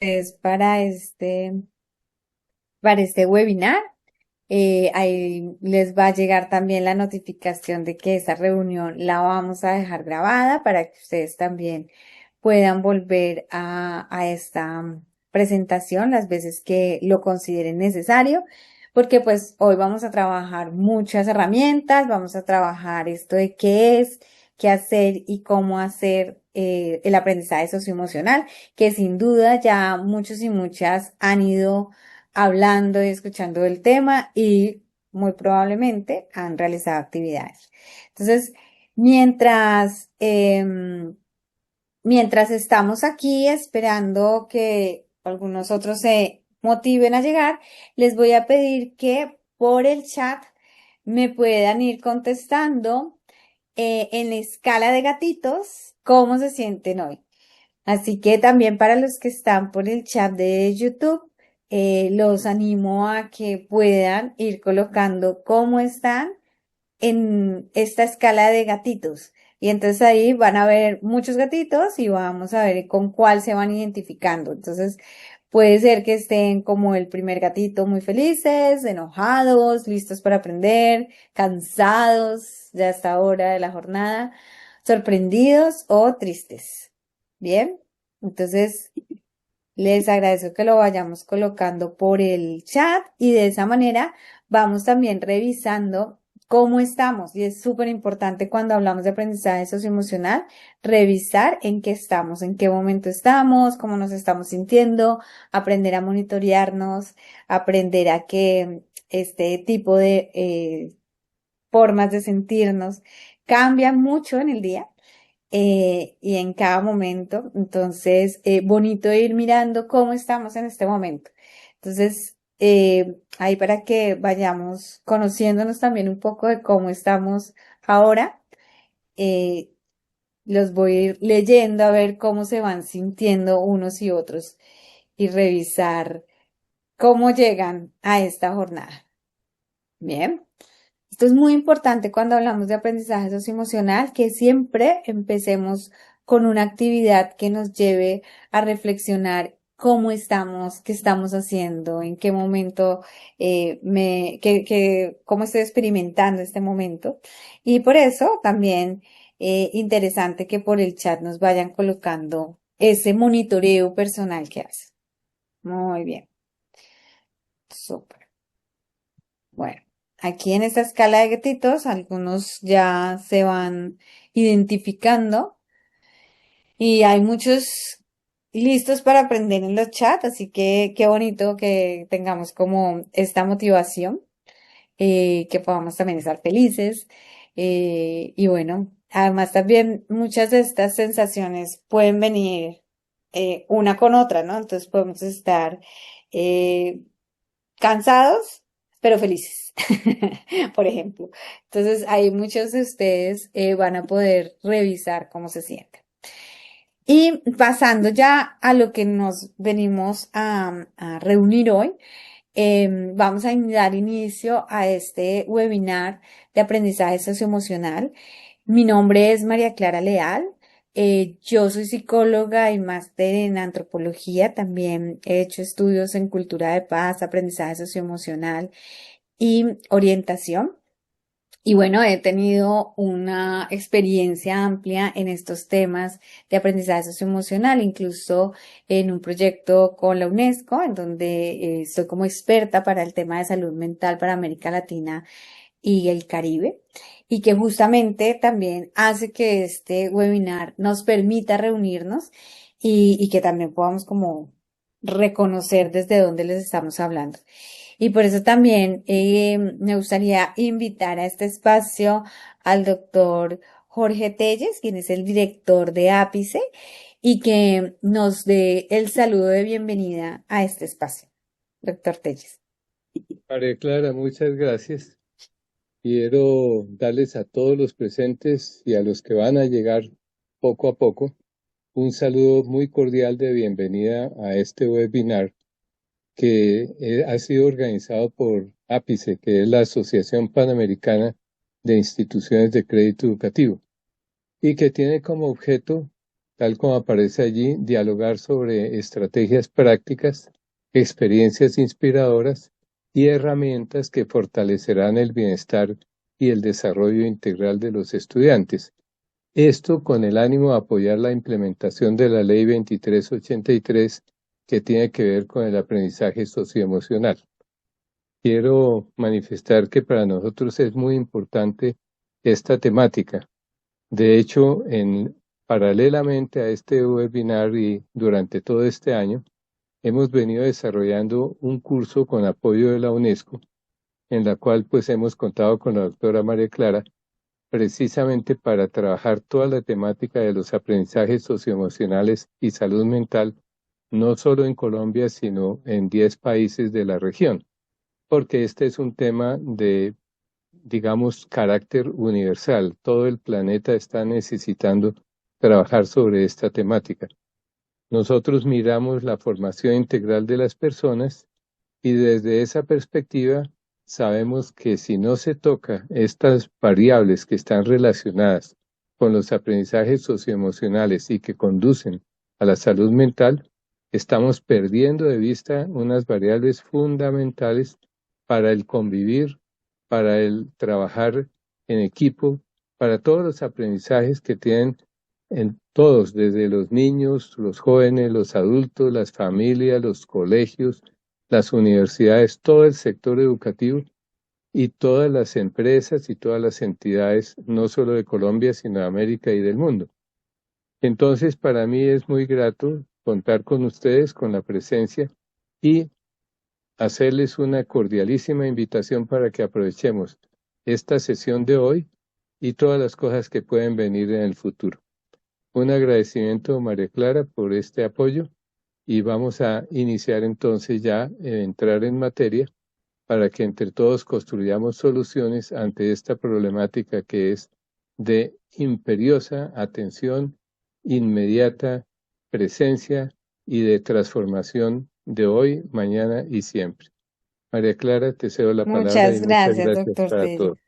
es para este webinar. Ahí les va a llegar también la notificación de que esa reunión la vamos a dejar grabada para que ustedes también puedan volver a esta presentación las veces que lo consideren necesario, porque pues hoy vamos a trabajar muchas herramientas, vamos a trabajar esto de qué es, qué hacer y cómo hacer el aprendizaje socioemocional, que sin duda ya muchos y muchas han ido hablando y escuchando del tema y muy probablemente han realizado actividades. Entonces, mientras, mientras estamos aquí esperando que algunos otros se motiven a llegar, les voy a pedir que por el chat me puedan ir contestando en la escala de gatitos cómo se sienten hoy. Así que también para los que están por el chat de YouTube, los animo a que puedan ir colocando cómo están en esta escala de gatitos. Y entonces ahí van a ver muchos gatitos y vamos a ver con cuál se van identificando. Entonces puede ser que estén como el primer gatito muy felices, enojados, listos para aprender, cansados ya a esta hora de la jornada, sorprendidos o tristes. Bien, entonces les agradezco que lo vayamos colocando por el chat y de esa manera vamos también revisando cómo estamos. Y es súper importante cuando hablamos de aprendizaje socioemocional, revisar en qué estamos, en qué momento estamos, cómo nos estamos sintiendo, aprender a monitorearnos, aprender a que este tipo de formas de sentirnos cambian mucho en el día y en cada momento. Entonces, bonito ir mirando cómo estamos en este momento. Entonces, ahí para que vayamos conociéndonos también un poco de cómo estamos ahora, eh, los voy a ir leyendo a ver cómo se van sintiendo unos y otros y revisar cómo llegan a esta jornada. Bien. Esto es muy importante cuando hablamos de aprendizaje socioemocional, que siempre empecemos con una actividad que nos lleve a reflexionar cómo estamos, qué estamos haciendo, en qué momento cómo estoy experimentando este momento. Y por eso también interesante que por el chat nos vayan colocando ese monitoreo personal que hacen. Muy bien, súper. Bueno, aquí en esta escala de gatitos, algunos ya se van identificando y hay muchos listos para aprender en los chats, así que qué bonito que tengamos como esta motivación, que podamos también estar felices. Y bueno, además también muchas de estas sensaciones pueden venir una con otra, ¿no? Entonces podemos estar eh, cansados, pero felices, por ejemplo. Entonces, ahí muchos de ustedes van a poder revisar cómo se sienten. Y pasando ya a lo que nos venimos a reunir hoy, vamos a dar inicio a este webinar de aprendizaje socioemocional. Mi nombre es María Clara Leal. Yo soy psicóloga y máster en antropología. También he hecho estudios en cultura de paz, aprendizaje socioemocional y orientación. Y bueno, he tenido una experiencia amplia en estos temas de aprendizaje socioemocional, incluso en un proyecto con la UNESCO, en donde estoy como experta para el tema de salud mental para América Latina y el Caribe, y que justamente también hace que este webinar nos permita reunirnos y que también podamos como reconocer desde dónde les estamos hablando. Y por eso también me gustaría invitar a este espacio al doctor Jorge Telles, quien es el director de Ápice, y que nos dé el saludo de bienvenida a este espacio. Doctor Telles. María Clara, muchas gracias. Quiero darles a todos los presentes y a los que van a llegar poco a poco un saludo muy cordial de bienvenida a este webinar que ha sido organizado por APICE, que es la Asociación Panamericana de Instituciones de Crédito Educativo, y que tiene como objeto tal como aparece allí, dialogar sobre estrategias prácticas, experiencias inspiradoras y herramientas que fortalecerán el bienestar y el desarrollo integral de los estudiantes. Esto con el ánimo de apoyar la implementación de la Ley 2383 que tiene que ver con el aprendizaje socioemocional. Quiero manifestar que para nosotros es muy importante esta temática. De hecho, paralelamente a este webinar y durante todo este año, hemos venido desarrollando un curso con apoyo de la UNESCO, en la cual pues hemos contado con la doctora María Clara, precisamente para trabajar toda la temática de los aprendizajes socioemocionales y salud mental, no solo en Colombia, sino en 10 países de la región, porque este es un tema de, digamos, carácter universal. Todo el planeta está necesitando trabajar sobre esta temática. Nosotros miramos la formación integral de las personas y desde esa perspectiva sabemos que si no se toca estas variables que están relacionadas con los aprendizajes socioemocionales y que conducen a la salud mental, estamos perdiendo de vista unas variables fundamentales para el convivir, para el trabajar en equipo, para todos los aprendizajes que tienen en todos, desde los niños, los jóvenes, los adultos, las familias, los colegios, las universidades, todo el sector educativo y todas las empresas y todas las entidades, no solo de Colombia, sino de América y del mundo. Entonces, para mí es muy grato contar con ustedes, con la presencia y hacerles una cordialísima invitación para que aprovechemos esta sesión de hoy y todas las cosas que pueden venir en el futuro. Un agradecimiento, María Clara, por este apoyo y vamos a iniciar entonces ya, entrar en materia para que entre todos construyamos soluciones ante esta problemática que es de imperiosa atención, inmediata presencia y de transformación de hoy, mañana y siempre. María Clara, te cedo la palabra y Muchas muchas gracias, gracias doctor para Tello. todos.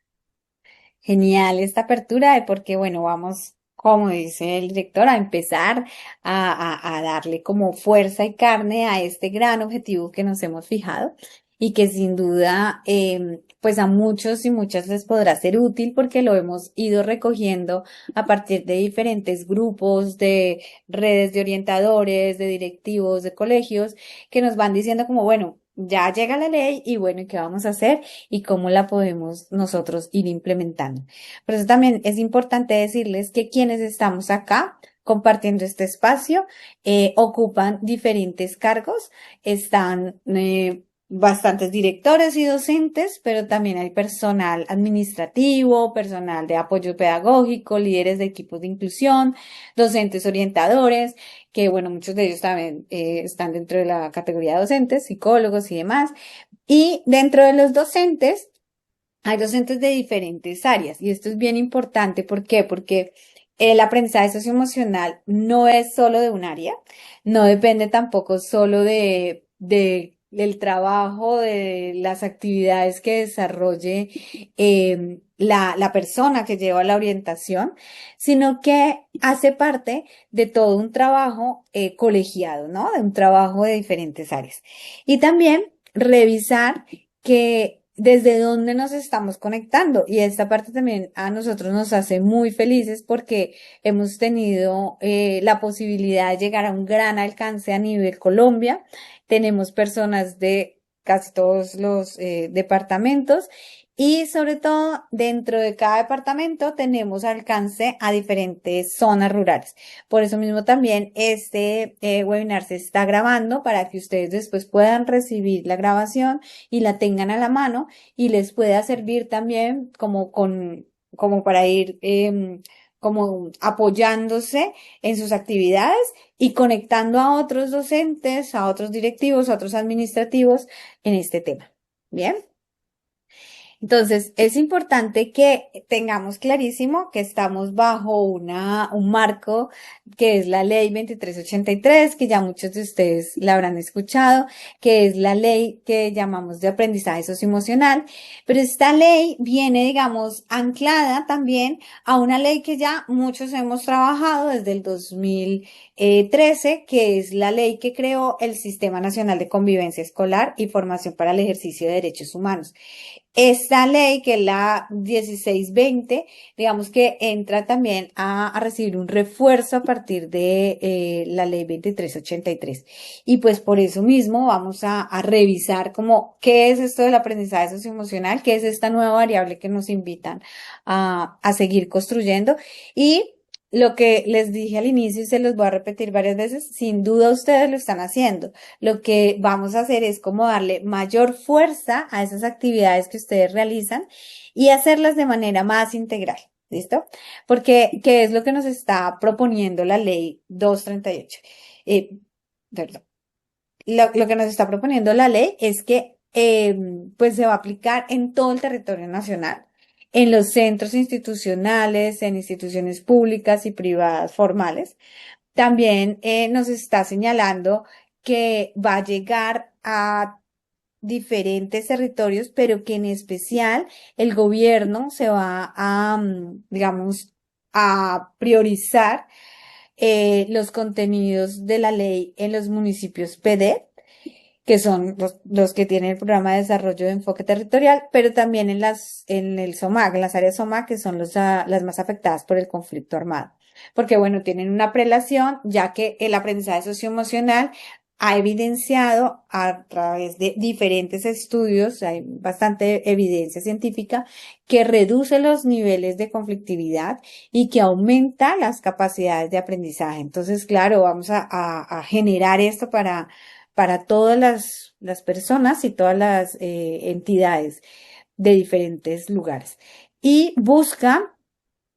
Genial esta apertura de porque, bueno, vamos, como dice el director, a empezar a darle como fuerza y carne a este gran objetivo que nos hemos fijado y que sin duda, pues a muchos y muchas les podrá ser útil porque lo hemos ido recogiendo a partir de diferentes grupos, de redes de orientadores, de directivos, de colegios, que nos van diciendo como, bueno, ya llega la ley y bueno, ¿y qué vamos a hacer? Y cómo la podemos nosotros ir implementando. Por eso también es importante decirles que quienes estamos acá compartiendo este espacio ocupan diferentes cargos, están bastantes directores y docentes, pero también hay personal administrativo, personal de apoyo pedagógico, líderes de equipos de inclusión, docentes orientadores, que bueno, muchos de ellos también están dentro de la categoría de docentes, psicólogos y demás. Y dentro de los docentes, hay docentes de diferentes áreas y esto es bien importante. ¿Por qué? Porque el aprendizaje socioemocional no es solo de un área, no depende tampoco solo del trabajo, de las actividades que desarrolle la persona que lleva la orientación, sino que hace parte de todo un trabajo colegiado, ¿no? De un trabajo de diferentes áreas. Y también revisar que desde dónde nos estamos conectando. Y esta parte también a nosotros nos hace muy felices porque hemos tenido la posibilidad de llegar a un gran alcance a nivel Colombia. Tenemos personas de casi todos los departamentos y sobre todo dentro de cada departamento tenemos alcance a diferentes zonas rurales. Por eso mismo también este webinar se está grabando para que ustedes después puedan recibir la grabación y la tengan a la mano y les pueda servir también como para ir como apoyándose en sus actividades y conectando a otros docentes, a otros directivos, a otros administrativos en este tema. Bien. Entonces, es importante que tengamos clarísimo que estamos bajo un marco que es la ley 2383, que ya muchos de ustedes la habrán escuchado, que es la ley que llamamos de aprendizaje socioemocional, pero esta ley viene, digamos, anclada también a una ley que ya muchos hemos trabajado desde el 2013, que es la ley que creó el Sistema Nacional de Convivencia Escolar y Formación para el Ejercicio de Derechos Humanos. Esta ley, que es la 1620, digamos que entra también a recibir un refuerzo a partir de la ley 2383. Y pues por eso mismo vamos a revisar como qué es esto del aprendizaje socioemocional, qué es esta nueva variable que nos invitan a seguir construyendo. Y lo que les dije al inicio y se los voy a repetir varias veces, sin duda ustedes lo están haciendo. Lo que vamos a hacer es como darle mayor fuerza a esas actividades que ustedes realizan y hacerlas de manera más integral. ¿Listo? Porque, ¿qué es lo que nos está proponiendo la ley 238? Perdón. Lo que nos está proponiendo la ley es que pues se va a aplicar en todo el territorio nacional, en los centros institucionales, en instituciones públicas y privadas formales. También nos está señalando que va a llegar a diferentes territorios, pero que en especial el gobierno se va a, digamos, a priorizar los contenidos de la ley en los municipios PD, que son los que tienen el programa de desarrollo de enfoque territorial, pero también en el SOMAC, en las áreas SOMAC, que son las más afectadas por el conflicto armado. Porque, bueno, tienen una prelación, ya que el aprendizaje socioemocional ha evidenciado a través de diferentes estudios, hay bastante evidencia científica, que reduce los niveles de conflictividad y que aumenta las capacidades de aprendizaje. Entonces, claro, vamos a generar esto para todas las personas y todas las entidades de diferentes lugares. Y busca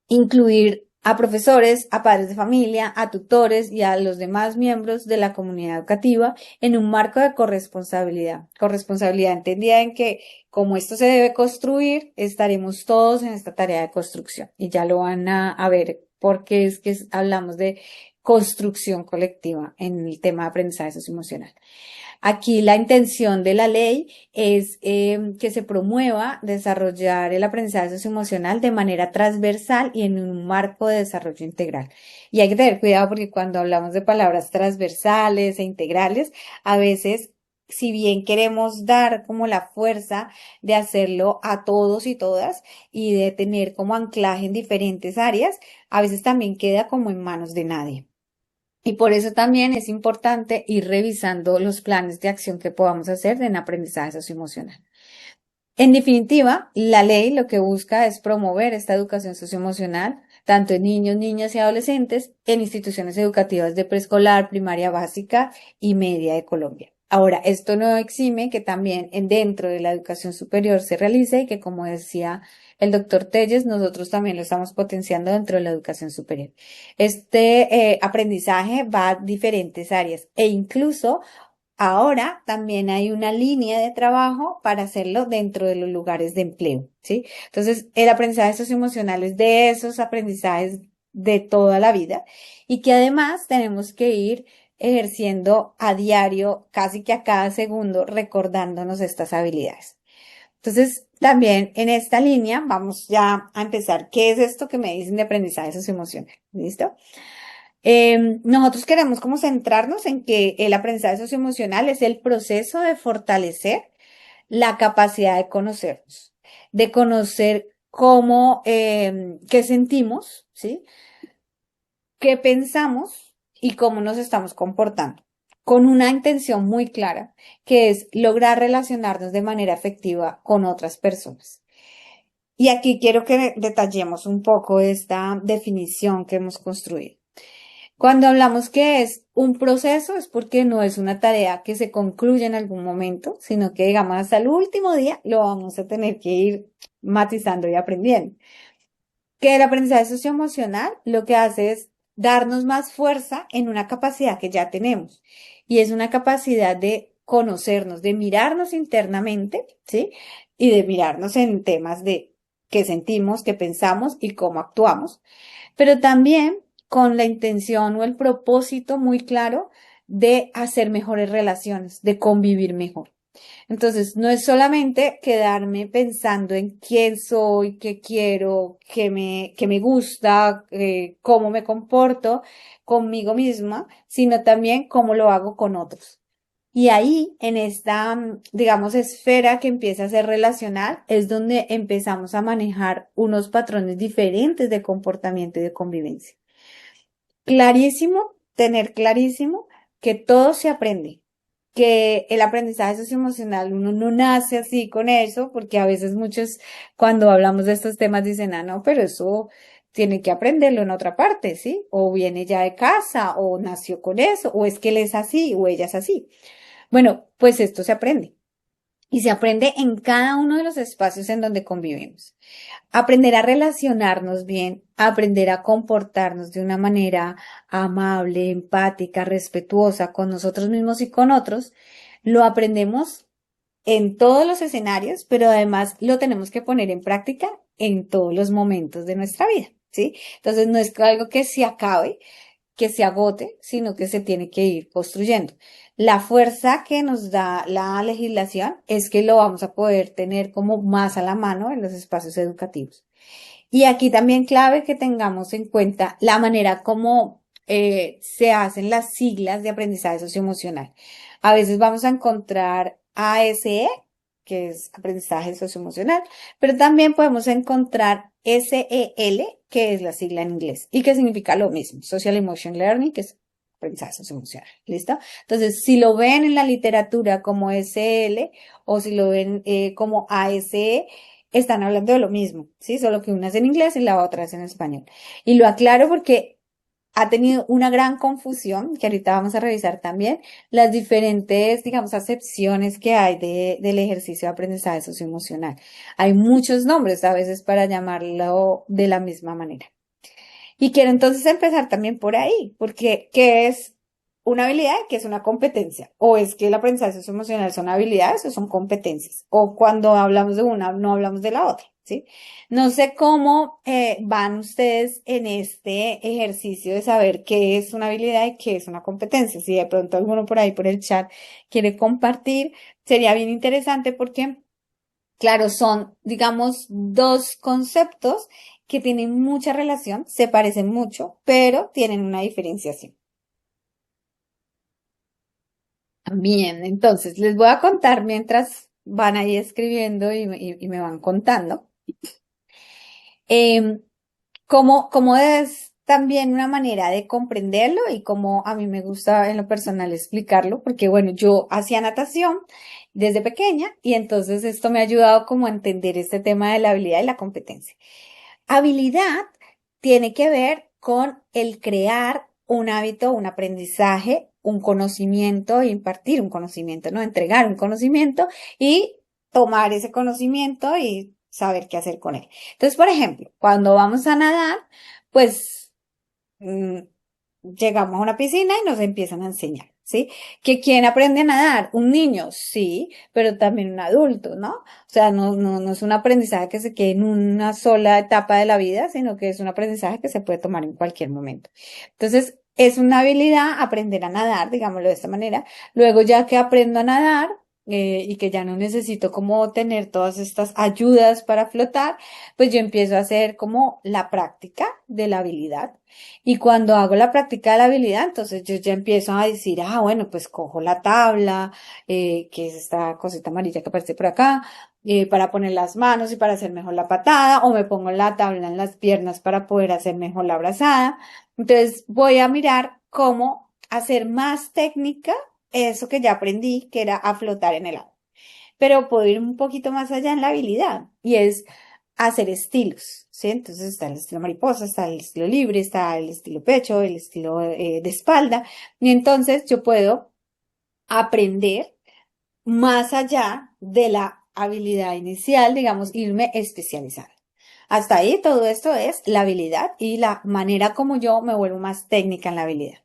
incluir a profesores, a padres de familia, a tutores y a los demás miembros de la comunidad educativa en un marco de corresponsabilidad. Corresponsabilidad entendida en que como esto se debe construir, estaremos todos en esta tarea de construcción. Y ya lo van a ver porque es que hablamos de construcción colectiva en el tema de aprendizaje socioemocional. Aquí la intención de la ley es que se promueva desarrollar el aprendizaje socioemocional de manera transversal y en un marco de desarrollo integral. Y hay que tener cuidado porque cuando hablamos de palabras transversales e integrales, a veces, si bien queremos dar como la fuerza de hacerlo a todos y todas y de tener como anclaje en diferentes áreas, a veces también queda como en manos de nadie. Y por eso también es importante ir revisando los planes de acción que podamos hacer en aprendizaje socioemocional. En definitiva, la ley lo que busca es promover esta educación socioemocional, tanto en niños, niñas y adolescentes, en instituciones educativas de preescolar, primaria básica y media de Colombia. Ahora, esto no exime que también dentro de la educación superior se realice y que, como decía el doctor Telles, nosotros también lo estamos potenciando dentro de la educación superior. Este aprendizaje va a diferentes áreas e incluso ahora también hay una línea de trabajo para hacerlo dentro de los lugares de empleo, ¿sí? Entonces, el aprendizaje socioemocional es de esos aprendizajes de toda la vida y que además tenemos que ir ejerciendo a diario, casi que a cada segundo, recordándonos estas habilidades. Entonces, también en esta línea vamos ya a empezar. ¿Qué es esto que me dicen de aprendizaje socioemocional? ¿Listo? Nosotros queremos como centrarnos en que el aprendizaje socioemocional es el proceso de fortalecer la capacidad de conocernos, de conocer cómo, qué sentimos, ¿sí? Qué pensamos y cómo nos estamos comportando, con una intención muy clara, que es lograr relacionarnos de manera efectiva con otras personas. Y aquí quiero que detallemos un poco esta definición que hemos construido. Cuando hablamos que es un proceso es porque no es una tarea que se concluye en algún momento, sino que digamos hasta el último día lo vamos a tener que ir matizando y aprendiendo. Que el aprendizaje socioemocional lo que hace es darnos más fuerza en una capacidad que ya tenemos y es una capacidad de conocernos, de mirarnos internamente, ¿sí? Y de mirarnos en temas de qué sentimos, qué pensamos y cómo actuamos, pero también con la intención o el propósito muy claro de hacer mejores relaciones, de convivir mejor. Entonces, no es solamente quedarme pensando en quién soy, qué quiero, qué me gusta, cómo me comporto conmigo misma, sino también cómo lo hago con otros. Y ahí, en esta, digamos, esfera que empieza a ser relacional, es donde empezamos a manejar unos patrones diferentes de comportamiento y de convivencia. Clarísimo, tener clarísimo que todo se aprende, que el aprendizaje socioemocional uno no nace así con eso, porque a veces muchos cuando hablamos de estos temas dicen, ah, no, pero eso tiene que aprenderlo en otra parte, ¿sí? O viene ya de casa, o nació con eso, o es que él es así, o ella es así. Bueno, pues esto se aprende. Y se aprende en cada uno de los espacios en donde convivimos. Aprender a relacionarnos bien, aprender a comportarnos de una manera amable, empática, respetuosa con nosotros mismos y con otros, lo aprendemos en todos los escenarios, pero además lo tenemos que poner en práctica en todos los momentos de nuestra vida, ¿sí? Entonces no es algo que se acabe, que se agote, sino que se tiene que ir construyendo. La fuerza que nos da la legislación es que lo vamos a poder tener como más a la mano en los espacios educativos. Y aquí también clave que tengamos en cuenta la manera como se hacen las siglas de aprendizaje socioemocional. A veces vamos a encontrar ASE, que es aprendizaje socioemocional, pero también podemos encontrar SEL, que es la sigla en inglés y que significa lo mismo, Social Emotion Learning, que es aprendizaje socioemocional. ¿Listo? Entonces, si lo ven en la literatura como SL o si lo ven como ASE, están hablando de lo mismo, ¿sí? Solo que una es en inglés y la otra es en español. Y lo aclaro porque ha tenido una gran confusión, que ahorita vamos a revisar también, las diferentes, digamos, acepciones que hay del ejercicio de aprendizaje socioemocional. Hay muchos nombres a veces para llamarlo de la misma manera. Y quiero entonces empezar también por ahí, porque ¿qué es una habilidad? ¿Qué es una competencia? ¿O es que el aprendizaje socioemocional son habilidades o son competencias? O cuando hablamos de una, no hablamos de la otra, ¿sí? No sé cómo van ustedes en este ejercicio de saber qué es una habilidad y qué es una competencia. Si de pronto alguno por ahí por el chat quiere compartir, sería bien interesante porque claro, son, digamos, dos conceptos que tienen mucha relación, se parecen mucho, pero tienen una diferenciación. Bien, entonces les voy a contar mientras van ahí escribiendo y me van contando. Em, como es también una manera de comprenderlo y como a mí me gusta en lo personal explicarlo, porque bueno, yo hacía natación desde pequeña y entonces esto me ha ayudado como a entender este tema de la habilidad y la competencia. Habilidad tiene que ver con el crear un hábito, un aprendizaje, un conocimiento, impartir un conocimiento, ¿no? Entregar un conocimiento y tomar ese conocimiento y saber qué hacer con él. Entonces, por ejemplo, cuando vamos a nadar, pues mm, llegamos a una piscina y nos empiezan a enseñar, ¿sí? ¿Que quién aprende a nadar? Un niño, sí, pero también un adulto, ¿no? O sea, no es un aprendizaje que se quede en una sola etapa de la vida, sino que es un aprendizaje que se puede tomar en cualquier momento. Entonces, es una habilidad aprender a nadar, digámoslo de esta manera. Luego, ya que aprendo a nadar, y que ya no necesito como tener todas estas ayudas para flotar, pues yo empiezo a hacer como la práctica de la habilidad. Y cuando hago la práctica de la habilidad, entonces yo ya empiezo a decir, ah, bueno, pues cojo la tabla, que es esta cosita amarilla que aparece por acá, para poner las manos y para hacer mejor la patada, o me pongo la tabla en las piernas para poder hacer mejor la brazada. Entonces voy a mirar cómo hacer más técnica eso que ya aprendí, que era a flotar en el agua. Pero puedo ir un poquito más allá en la habilidad y es hacer estilos, ¿sí? Entonces está el estilo mariposa, está el estilo libre, está el estilo pecho, el estilo de espalda. Y entonces yo puedo aprender más allá de la habilidad inicial, digamos, irme especializando. Hasta ahí todo esto es la habilidad y la manera como yo me vuelvo más técnica en la habilidad.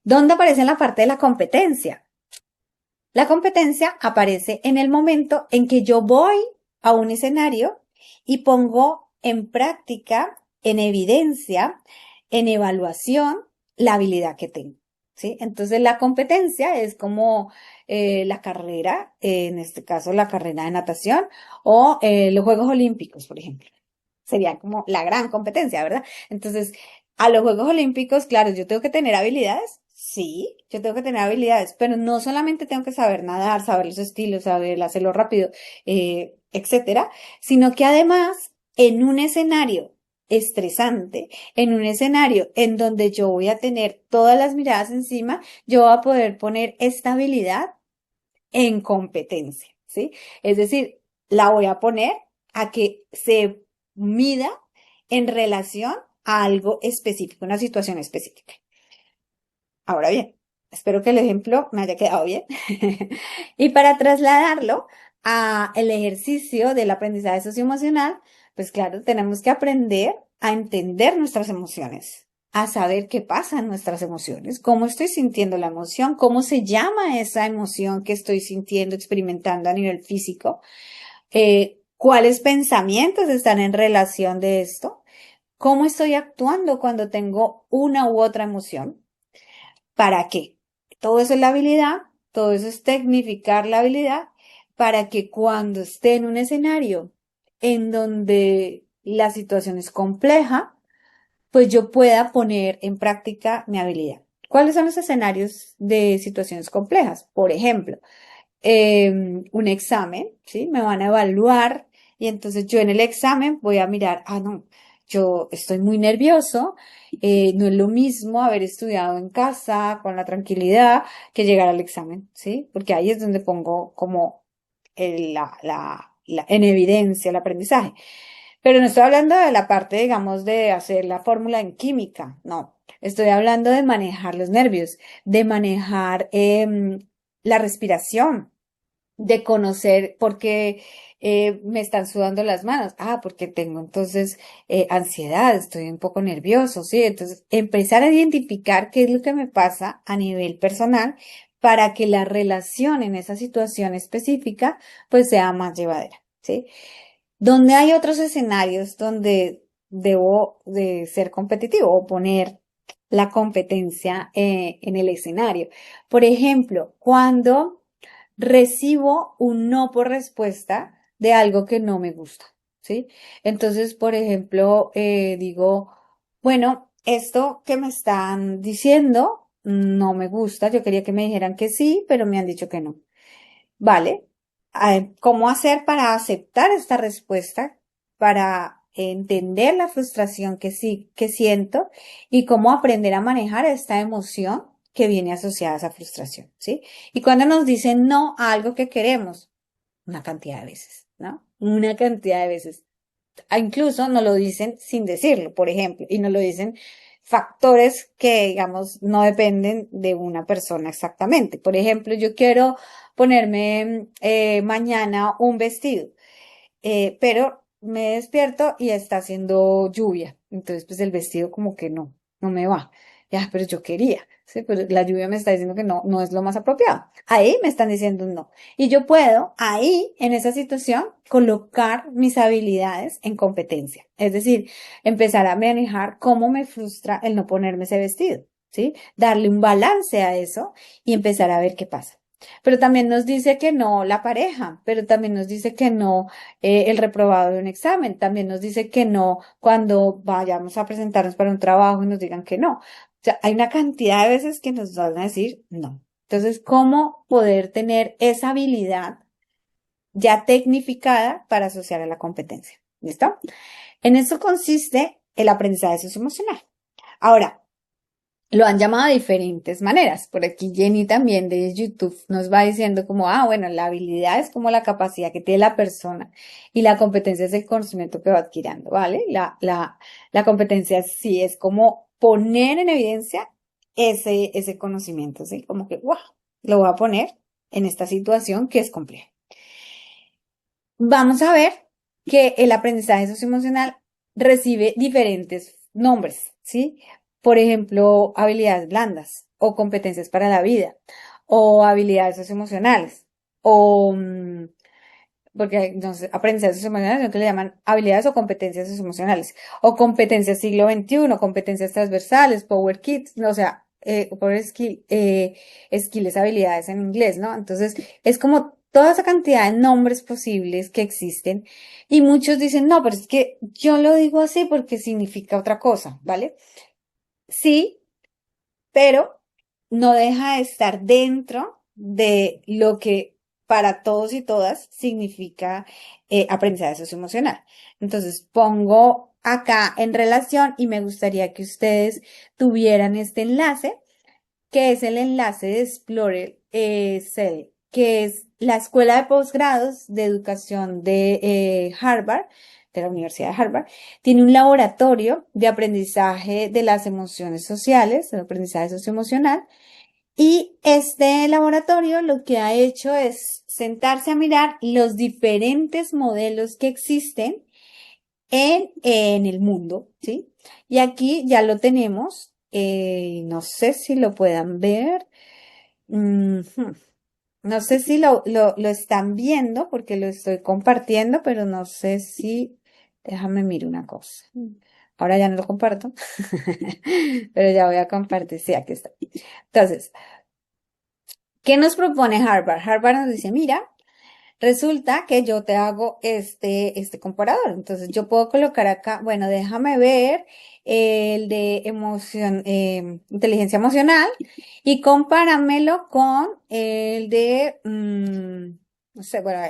¿Dónde aparece la parte de la competencia? La competencia aparece en el momento en que yo voy a un escenario y pongo en práctica, en evidencia, en evaluación, la habilidad que tengo. ¿Sí? Entonces la competencia es como la carrera, en este caso la carrera de natación o los Juegos Olímpicos, por ejemplo. Sería como la gran competencia, ¿verdad? Entonces, a los Juegos Olímpicos, claro, yo tengo que tener habilidades. Sí, yo tengo que tener habilidades, pero no solamente tengo que saber nadar, saber los estilos, saber hacerlo rápido, etcétera, sino que además en un escenario estresante, en un escenario en donde yo voy a tener todas las miradas encima, yo voy a poder poner esta habilidad en competencia, ¿sí? Es decir, la voy a poner a que se mida en relación a algo específico, una situación específica. Ahora bien, espero que el ejemplo me haya quedado bien. Y para trasladarlo a el ejercicio del aprendizaje socioemocional, pues claro, tenemos que aprender a entender nuestras emociones, a saber qué pasa en nuestras emociones, cómo estoy sintiendo la emoción, cómo se llama esa emoción que estoy sintiendo, experimentando a nivel físico, cuáles pensamientos están en relación de esto, cómo estoy actuando cuando tengo una u otra emoción. ¿Para qué? Todo eso es la habilidad, todo eso es tecnificar la habilidad para que cuando esté en un escenario en donde la situación es compleja, pues yo pueda poner en práctica mi habilidad. ¿Cuáles son los escenarios de situaciones complejas? Por ejemplo, un examen, ¿sí? Me van a evaluar y entonces yo en el examen voy a mirar, no, yo estoy muy nervioso, no es lo mismo haber estudiado en casa con la tranquilidad que llegar al examen, ¿sí? Porque ahí es donde pongo como en evidencia el aprendizaje. Pero no estoy hablando de la parte, digamos, de hacer la fórmula en química, no. Estoy hablando de manejar los nervios, de manejar la respiración, de conocer por qué me están sudando las manos. Porque tengo entonces ansiedad, estoy un poco nervioso, ¿sí? Entonces, empezar a identificar qué es lo que me pasa a nivel personal para que la relación en esa situación específica pues sea más llevadera, ¿sí? Donde hay otros escenarios donde debo de ser competitivo o poner la competencia en el escenario. Por ejemplo, cuando recibo un no por respuesta de algo que no me gusta, ¿sí? Entonces, por ejemplo, digo, bueno, esto que me están diciendo no me gusta, yo quería que me dijeran que sí, pero me han dicho que no. Vale, ¿cómo hacer para aceptar esta respuesta? Para entender la frustración que sí, que siento y cómo aprender a manejar esta emoción que viene asociada a esa frustración, ¿sí? Y cuando nos dicen no a algo que queremos, una cantidad de veces, ¿no? Una cantidad de veces. Incluso nos lo dicen sin decirlo, por ejemplo, y nos lo dicen factores que, digamos, no dependen de una persona exactamente. Por ejemplo, yo quiero ponerme mañana un vestido, pero me despierto y está haciendo lluvia. Entonces, pues el vestido como que no me va. Ya, pero yo quería, ¿sí? Pero la lluvia me está diciendo que no es lo más apropiado. Ahí me están diciendo un no. Y yo puedo, ahí, en esa situación, colocar mis habilidades en competencia. Es decir, empezar a manejar cómo me frustra el no ponerme ese vestido, ¿sí? Darle un balance a eso y empezar a ver qué pasa. Pero también nos dice que no la pareja, pero también nos dice que no el reprobado de un examen, también nos dice que no cuando vayamos a presentarnos para un trabajo y nos digan que no. O sea, hay una cantidad de veces que nos van a decir no. Entonces, ¿cómo poder tener esa habilidad ya tecnificada para asociar a la competencia? ¿Listo? En eso consiste el aprendizaje socioemocional. Ahora, lo han llamado de diferentes maneras. Por aquí Jenny también de YouTube nos va diciendo como, bueno, la habilidad es como la capacidad que tiene la persona y la competencia es el conocimiento que va adquiriendo, ¿vale? La competencia sí es como poner en evidencia ese conocimiento, ¿sí? Como que, wow, lo voy a poner en esta situación que es compleja. Vamos a ver que el aprendizaje socioemocional recibe diferentes nombres, ¿sí? Por ejemplo, habilidades blandas o competencias para la vida o habilidades socioemocionales, o porque no sé, aprendizaje socioemocional, sino que le llaman habilidades o competencias socioemocionales, o competencias siglo XXI, competencias transversales, Power Kids, no, o sea, Power Skill, skills, habilidades en inglés, ¿no? Entonces, es como toda esa cantidad de nombres posibles que existen, y muchos dicen, no, pero es que yo lo digo así porque significa otra cosa, ¿vale? Sí, pero no deja de estar dentro de lo que para todos y todas significa aprendizaje socioemocional. Entonces, pongo acá en relación y me gustaría que ustedes tuvieran este enlace, que es el enlace de Explorer Cell, que es la Escuela de Posgrados de Educación de Harvard, de la Universidad de Harvard. Tiene un laboratorio de aprendizaje de las emociones sociales, de aprendizaje socioemocional, y este laboratorio lo que ha hecho es sentarse a mirar los diferentes modelos que existen en el mundo, ¿sí? Y aquí ya lo tenemos, no sé si lo puedan ver, ujú. No sé si lo están viendo porque lo estoy compartiendo, pero no sé si, déjame mirar una cosa. Ahora ya no lo comparto, pero ya voy a compartir, sí, aquí está. Entonces, ¿qué nos propone Harvard? Harvard nos dice, mira, resulta que yo te hago este comparador. Entonces yo puedo colocar acá, bueno, déjame ver el de emoción, inteligencia emocional y compáramelo con el de, no sé, bueno,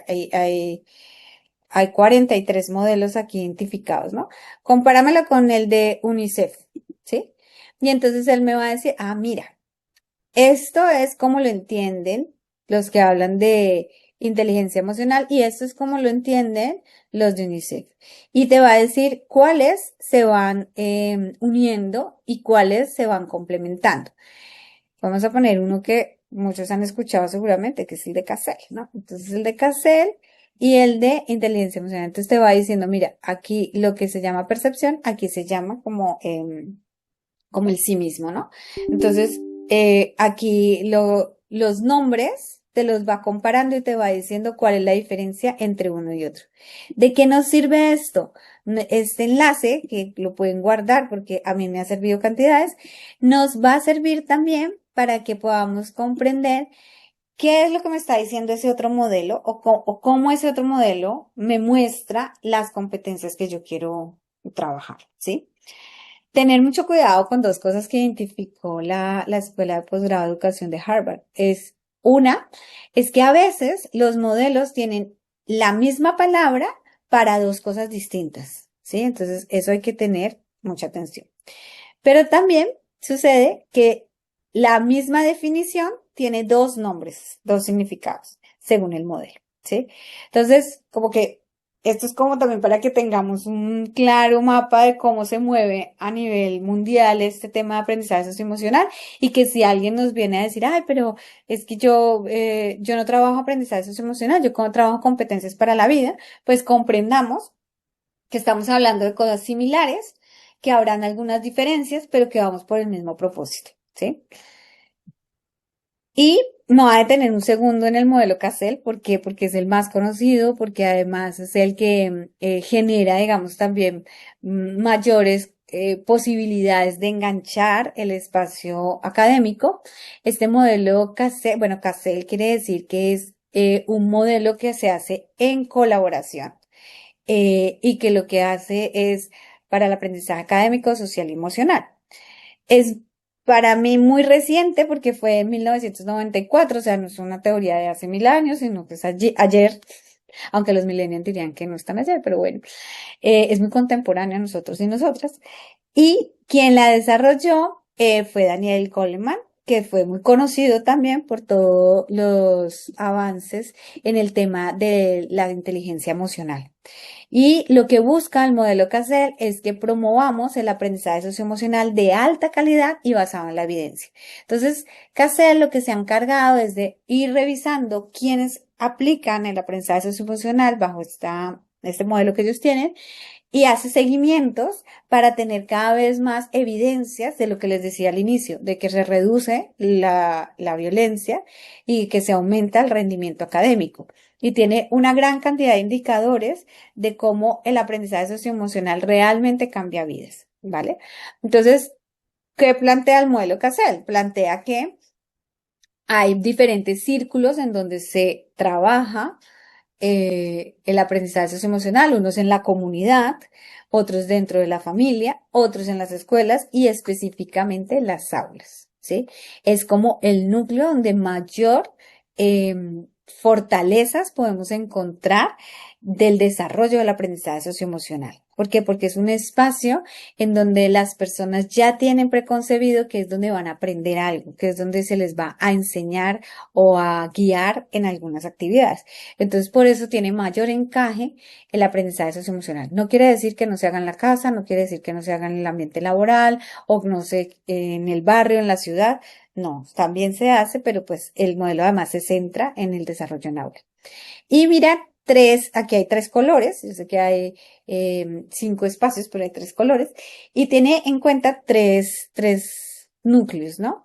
hay 43 modelos aquí identificados, ¿no? Compáramelo con el de UNICEF, ¿sí? Y entonces él me va a decir, ah, mira. Esto es como lo entienden los que hablan de inteligencia emocional y esto es como lo entienden los de UNICEF. Y te va a decir cuáles se van uniendo y cuáles se van complementando. Vamos a poner uno que muchos han escuchado seguramente, que es el de Cassell, ¿no? Entonces el de Cassell y el de inteligencia emocional. Entonces te va diciendo, mira, aquí lo que se llama percepción, aquí se llama como el sí mismo, ¿no? Entonces, aquí los nombres te los va comparando y te va diciendo cuál es la diferencia entre uno y otro. ¿De qué nos sirve esto? Este enlace, que lo pueden guardar porque a mí me ha servido cantidades, nos va a servir también para que podamos comprender qué es lo que me está diciendo ese otro modelo o cómo ese otro modelo me muestra las competencias que yo quiero trabajar, ¿sí? Tener mucho cuidado con dos cosas que identificó la Escuela de Posgrado de Educación de Harvard. Una, es que a veces los modelos tienen la misma palabra para dos cosas distintas, ¿sí? Entonces, eso hay que tener mucha atención. Pero también sucede que la misma definición tiene dos nombres, dos significados, según el modelo, ¿sí? Entonces, como que esto es como también para que tengamos un claro mapa de cómo se mueve a nivel mundial este tema de aprendizaje socioemocional y que si alguien nos viene a decir, ay, pero es que yo no trabajo aprendizaje socioemocional, yo trabajo competencias para la vida, pues comprendamos que estamos hablando de cosas similares, que habrán algunas diferencias, pero que vamos por el mismo propósito, ¿sí? Y no va a detener un segundo en el modelo Cassell, ¿por qué? Porque es el más conocido, porque además es el que genera, digamos, también mayores posibilidades de enganchar el espacio académico. Este modelo Cassell, bueno, Cassell quiere decir que es un modelo que se hace en colaboración y que lo que hace es para el aprendizaje académico, social y emocional. Es para mí muy reciente porque fue en 1994, o sea, no es una teoría de hace 1000 años, sino que es ayer, aunque los millennials dirían que no están ayer, pero bueno, es muy contemporánea a nosotros y nosotras. Y quien la desarrolló fue Daniel Goleman, que fue muy conocido también por todos los avances en el tema de la inteligencia emocional. Y lo que busca el modelo CASEL es que promovamos el aprendizaje socioemocional de alta calidad y basado en la evidencia. Entonces, CASEL lo que se ha encargado es de ir revisando quiénes aplican el aprendizaje socioemocional bajo este modelo que ellos tienen y hace seguimientos para tener cada vez más evidencias de lo que les decía al inicio, de que se reduce la violencia y que se aumenta el rendimiento académico. Y tiene una gran cantidad de indicadores de cómo el aprendizaje socioemocional realmente cambia vidas, ¿vale? Entonces, ¿qué plantea el modelo CASEL? Plantea que hay diferentes círculos en donde se trabaja el aprendizaje socioemocional, unos en la comunidad, otros dentro de la familia, otros en las escuelas y específicamente en las aulas, ¿sí? Es como el núcleo donde mayor fortalezas podemos encontrar del desarrollo del aprendizaje socioemocional. ¿Por qué? Porque es un espacio en donde las personas ya tienen preconcebido que es donde van a aprender algo, que es donde se les va a enseñar o a guiar en algunas actividades. Entonces, por eso tiene mayor encaje el aprendizaje socioemocional. No quiere decir que no se haga en la casa, no quiere decir que no se haga en el ambiente laboral o no sé, en el barrio, en la ciudad. No, también se hace, pero pues el modelo además se centra en el desarrollo en aula. Y mira, aquí hay tres colores, yo sé que hay 5 espacios, pero hay 3 colores, y tiene en cuenta tres núcleos, ¿no?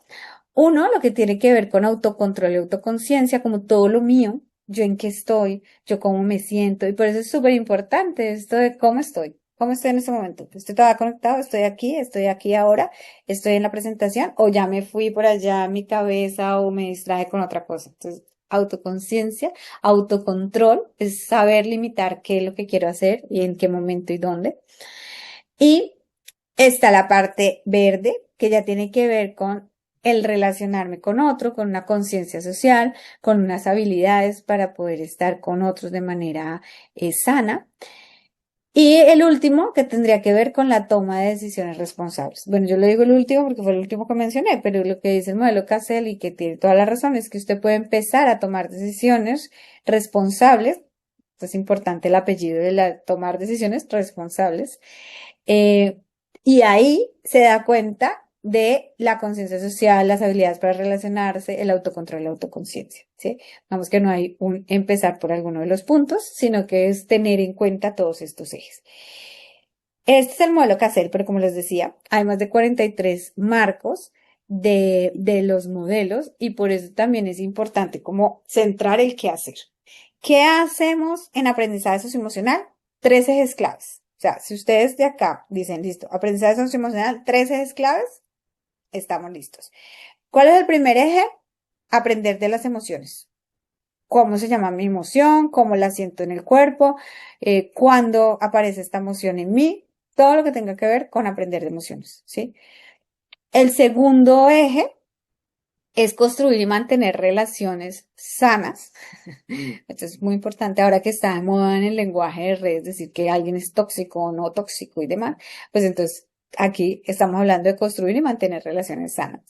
Uno, lo que tiene que ver con autocontrol y autoconciencia, como todo lo mío, yo en qué estoy, yo cómo me siento, y por eso es súper importante esto de cómo estoy en este momento. Estoy todavía conectado, estoy aquí ahora, estoy en la presentación, o ya me fui por allá a mi cabeza o me distraje con otra cosa. Entonces, autoconciencia, autocontrol, es saber limitar qué es lo que quiero hacer y en qué momento y dónde. Y está la parte verde, que ya tiene que ver con el relacionarme con otro, con una conciencia social, con unas habilidades para poder estar con otros de manera sana. Y el último, que tendría que ver con la toma de decisiones responsables. Bueno, yo le digo el último porque fue el último que mencioné, pero lo que dice el modelo CASEL y que tiene toda la razón es que usted puede empezar a tomar decisiones responsables. Es importante el apellido de tomar decisiones responsables. Eh, y ahí se da cuenta de la conciencia social, las habilidades para relacionarse, el autocontrol, la autoconciencia, ¿sí? Vamos que no hay un empezar por alguno de los puntos, sino que es tener en cuenta todos estos ejes. Este es el modelo CASEL, pero como les decía, hay más de 43 marcos de los modelos y por eso también es importante como centrar el qué hacer. ¿Qué hacemos en aprendizaje socioemocional? 3 ejes claves. O sea, si ustedes de acá dicen, listo, aprendizaje socioemocional, 3 ejes claves, estamos listos. ¿Cuál es el primer eje? Aprender de las emociones. ¿Cómo se llama mi emoción? ¿Cómo la siento en el cuerpo? ¿Cuándo aparece esta emoción en mí? Todo lo que tenga que ver con aprender de emociones, ¿sí? El segundo eje es construir y mantener relaciones sanas. Esto es muy importante ahora que está de moda en el lenguaje de redes, decir que alguien es tóxico o no tóxico y demás. Pues entonces aquí estamos hablando de construir y mantener relaciones sanas.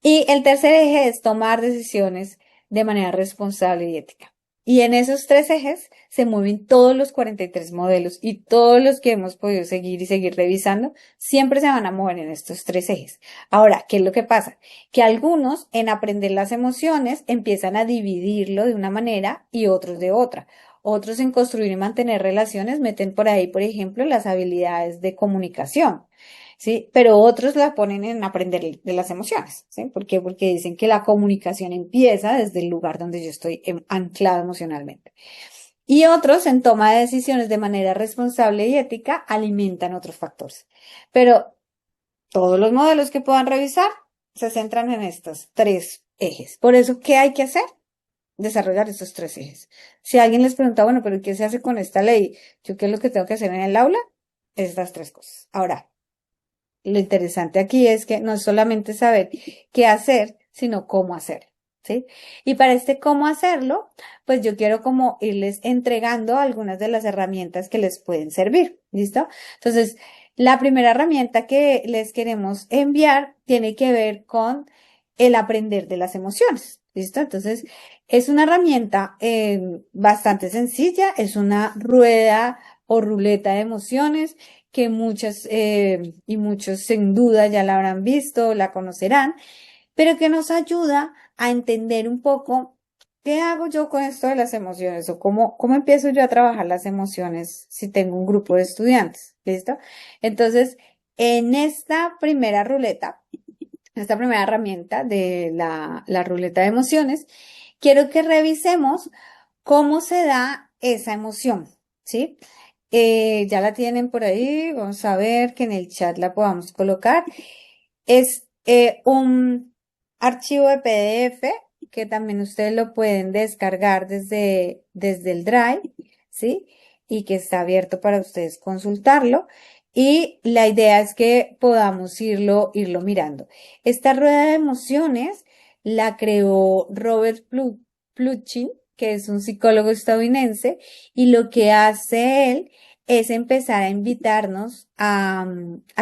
Y el tercer eje es tomar decisiones de manera responsable y ética. Y en esos 3 ejes se mueven todos los 43 modelos y todos los que hemos podido seguir y seguir revisando, siempre se van a mover en estos 3 ejes. Ahora, ¿qué es lo que pasa? Que algunos en aprender las emociones empiezan a dividirlo de una manera y otros de otra. Otros en construir y mantener relaciones meten por ahí, por ejemplo, las habilidades de comunicación. ¿Sí? Pero otros la ponen en aprender de las emociones, ¿sí? ¿Por qué? Porque dicen que la comunicación empieza desde el lugar donde yo estoy anclado emocionalmente. Y otros en toma de decisiones de manera responsable y ética alimentan otros factores. Pero todos los modelos que puedan revisar se centran en estos 3 ejes. Por eso, ¿qué hay que hacer? Desarrollar estos 3 ejes. Si alguien les pregunta, bueno, pero ¿qué se hace con esta ley? ¿Yo qué es lo que tengo que hacer en el aula? Estas 3 cosas. Ahora, lo interesante aquí es que no es solamente saber qué hacer, sino cómo hacer, ¿sí? Y para este cómo hacerlo, pues yo quiero como irles entregando algunas de las herramientas que les pueden servir, ¿listo? Entonces, la primera herramienta que les queremos enviar tiene que ver con el aprender de las emociones, ¿listo? Entonces, es una herramienta bastante sencilla, es una rueda o ruleta de emociones que muchas y muchos sin duda ya la habrán visto, la conocerán, pero que nos ayuda a entender un poco ¿qué hago yo con esto de las emociones? ¿O cómo empiezo yo a trabajar las emociones si tengo un grupo de estudiantes? ¿Listo? Entonces, en esta primera herramienta de la ruleta de emociones, quiero que revisemos cómo se da esa emoción, ¿sí? Ya la tienen por ahí, vamos a ver que en el chat la podamos colocar. Es un archivo de PDF que también ustedes lo pueden descargar desde el Drive, ¿sí? Y que está abierto para ustedes consultarlo. Y la idea es que podamos irlo mirando. Esta rueda de emociones la creó Robert Plutchik, que es un psicólogo estadounidense, y lo que hace él es empezar a invitarnos a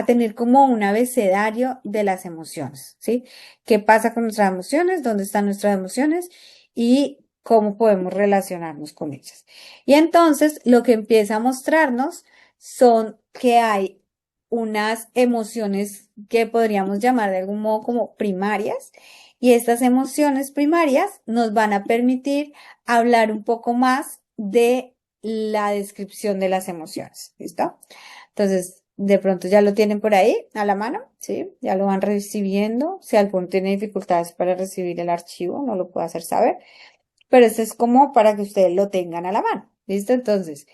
tener como un abecedario de las emociones, ¿sí? ¿Qué pasa con nuestras emociones? ¿Dónde están nuestras emociones? Y cómo podemos relacionarnos con ellas. Y entonces lo que empieza a mostrarnos son que hay unas emociones que podríamos llamar de algún modo como primarias, y estas emociones primarias nos van a permitir hablar un poco más de la descripción de las emociones. ¿Listo? Entonces, de pronto ya lo tienen por ahí a la mano, ¿sí? Ya lo van recibiendo. Si alguno tiene dificultades para recibir el archivo, no lo puedo hacer saber. Pero esto es como para que ustedes lo tengan a la mano. ¿Listo? Entonces,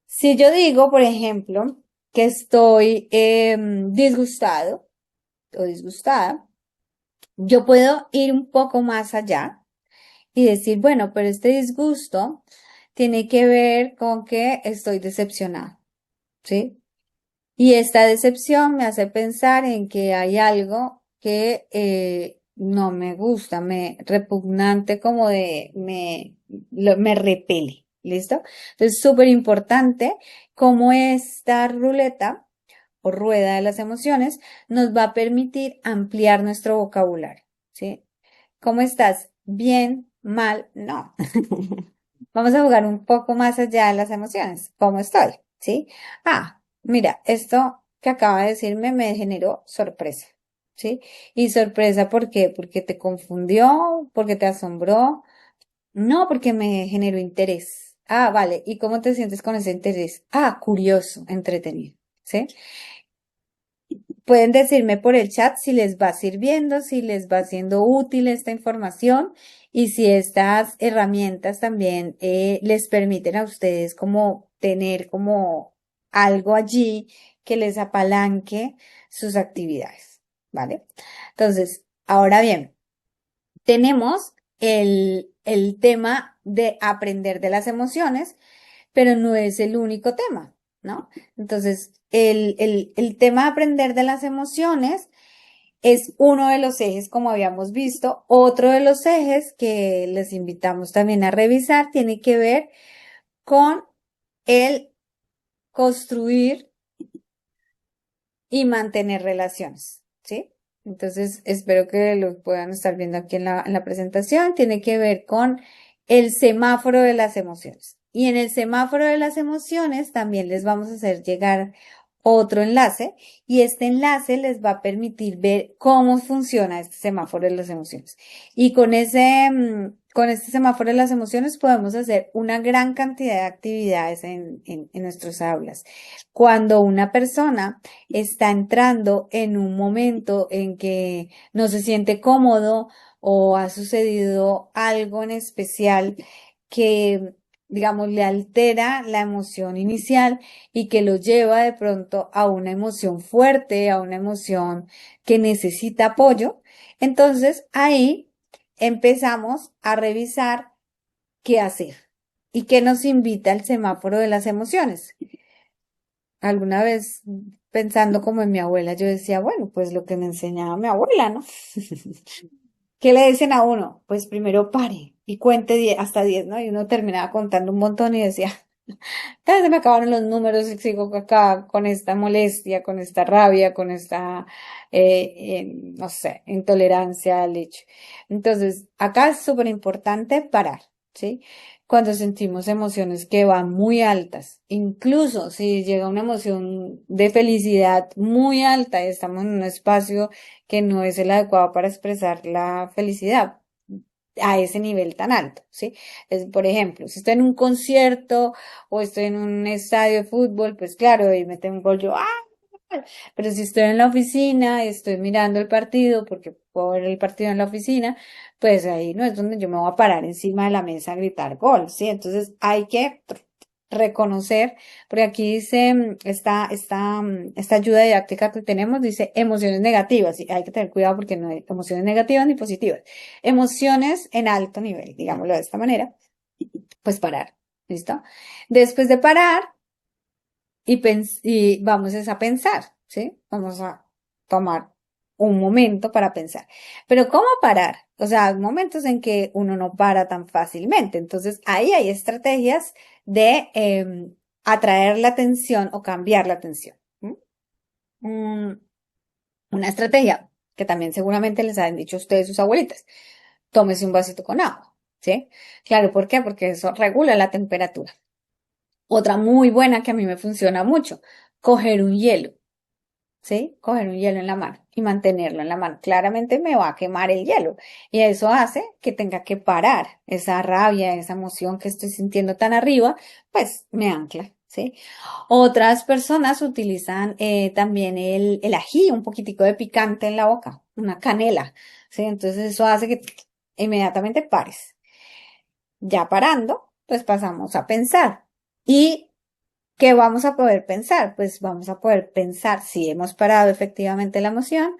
si yo digo, por ejemplo, que estoy disgustado o disgustada, yo puedo ir un poco más allá y decir, bueno, pero este disgusto tiene que ver con que estoy decepcionado, ¿sí? Y esta decepción me hace pensar en que hay algo que no me gusta, me repugnante, como me repele. ¿Listo? Entonces, súper importante cómo esta ruleta o rueda de las emociones nos va a permitir ampliar nuestro vocabulario. ¿Sí? ¿Cómo estás? ¿Bien? ¿Mal? No. Vamos a jugar un poco más allá de las emociones. ¿Cómo estoy? ¿Sí? Mira, esto que acaba de decirme me generó sorpresa, ¿sí? Y sorpresa, ¿por qué? Porque te confundió, porque te asombró, no, porque me generó interés. Vale. ¿Y cómo te sientes con ese interés? Curioso, entretenido, ¿sí? Pueden decirme por el chat si les va sirviendo, si les va siendo útil esta información y si estas herramientas también les permiten a ustedes como tener como algo allí que les apalanque sus actividades, ¿vale? Entonces, ahora bien, tenemos el tema de aprender de las emociones, pero no es el único tema, ¿no? Entonces, el tema de aprender de las emociones es uno de los ejes, como habíamos visto. Otro de los ejes que les invitamos también a revisar tiene que ver con el construir y mantener relaciones, ¿sí? Entonces, espero que lo puedan estar viendo aquí en la presentación. Tiene que ver con el semáforo de las emociones. Y en el semáforo de las emociones también les vamos a hacer llegar otro enlace y este enlace les va a permitir ver cómo funciona este semáforo de las emociones. Y con este semáforo de las emociones podemos hacer una gran cantidad de actividades en nuestras aulas. Cuando una persona está entrando en un momento en que no se siente cómodo o ha sucedido algo en especial que, digamos, le altera la emoción inicial y que lo lleva de pronto a una emoción fuerte, a una emoción que necesita apoyo, entonces ahí empezamos a revisar qué hacer y qué nos invita el semáforo de las emociones. Alguna vez pensando como en mi abuela, yo decía, bueno, pues lo que me enseñaba mi abuela, ¿no? ¿Qué le dicen a uno? Pues primero pare y cuente hasta 10, ¿no? Y uno terminaba contando un montón y decía, ya se me acabaron los números y sigo acá con esta molestia, con esta rabia, con esta, no sé, intolerancia al hecho. Entonces, acá es súper importante parar, ¿sí? Cuando sentimos emociones que van muy altas, incluso si llega una emoción de felicidad muy alta y estamos en un espacio que no es el adecuado para expresar la felicidad. a ese nivel tan alto, ¿sí? Por ejemplo, si estoy en un concierto o estoy en un estadio de fútbol, pues claro, y mete un gol yo, ¡ah! Pero si estoy en la oficina y estoy mirando el partido, porque puedo ver el partido en la oficina, pues ahí no es donde yo me voy a parar encima de la mesa a gritar gol, ¿sí? Entonces hay que reconocer, porque aquí dice, esta ayuda didáctica que tenemos, dice emociones negativas, y hay que tener cuidado porque no hay emociones negativas ni positivas. Emociones en alto nivel, digámoslo de esta manera, pues parar, ¿listo? Después de parar, y vamos es a pensar, ¿sí? Vamos a tomar un momento para pensar. Pero ¿cómo parar? O sea, hay momentos en que uno no para tan fácilmente. Entonces, ahí hay estrategias de atraer la atención o cambiar la atención. ¿M? Una estrategia que también seguramente les han dicho a ustedes sus abuelitas. Tómese un vasito con agua, ¿sí? Claro, ¿por qué? Porque eso regula la temperatura. Otra muy buena que a mí me funciona mucho, coger un hielo, ¿sí? Coger un hielo en la mano y mantenerlo en la mano. Claramente me va a quemar el hielo y eso hace que tenga que parar esa rabia, esa emoción que estoy sintiendo tan arriba, pues me ancla, ¿sí? Otras personas utilizan también el ají, un poquitico de picante en la boca, una canela, ¿sí? Entonces eso hace que inmediatamente pares. Ya parando, pues pasamos a pensar. ¿Y qué vamos a poder pensar? Pues vamos a poder pensar si hemos parado efectivamente la emoción,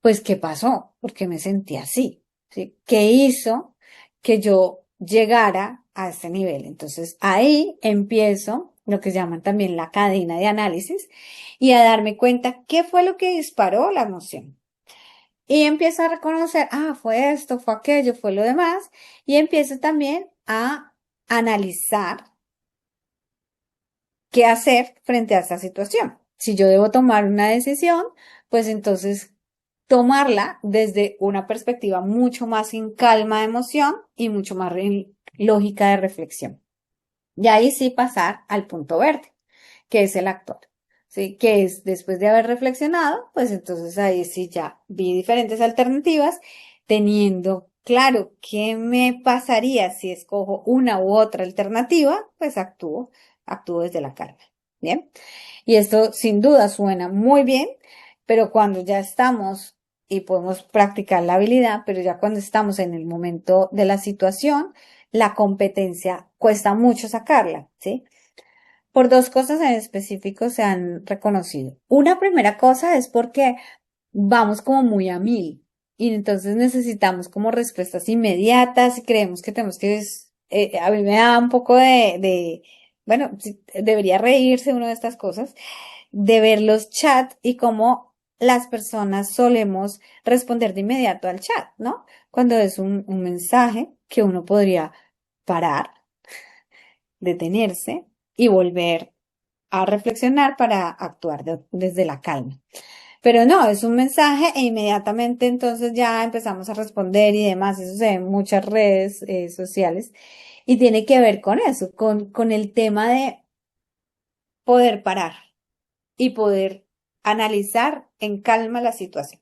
pues qué pasó, por qué me sentí así, ¿sí? ¿Qué hizo que yo llegara a ese nivel? Entonces ahí empiezo lo que llaman también la cadena de análisis y a darme cuenta qué fue lo que disparó la emoción. Y empiezo a reconocer, fue esto, fue aquello, fue lo demás, y empiezo también a analizar qué hacer frente a esta situación. Si yo debo tomar una decisión, pues entonces tomarla desde una perspectiva mucho más en calma de emoción y mucho más en lógica de reflexión. Y ahí sí pasar al punto verde, que es el actor. ¿Sí? Que es después de haber reflexionado, pues entonces ahí sí ya vi diferentes alternativas, teniendo claro qué me pasaría si escojo una u otra alternativa, pues actúo desde la calma. Bien. Y esto sin duda suena muy bien, pero cuando ya estamos y podemos practicar la habilidad, pero ya cuando estamos en el momento de la situación, la competencia cuesta mucho sacarla, ¿sí? Por dos cosas en específico se han reconocido. Una primera cosa es porque vamos como muy a mil y entonces necesitamos como respuestas inmediatas y creemos que tenemos que, a mí me da un poco bueno, debería reírse uno de estas cosas, de ver los chats y cómo las personas solemos responder de inmediato al chat, ¿no? Cuando es un mensaje que uno podría parar, detenerse y volver a reflexionar para actuar desde la calma. Pero no, es un mensaje e inmediatamente entonces ya empezamos a responder y demás. Eso se ve en muchas redes sociales y tiene que ver con eso, con el tema de poder parar y poder analizar en calma la situación.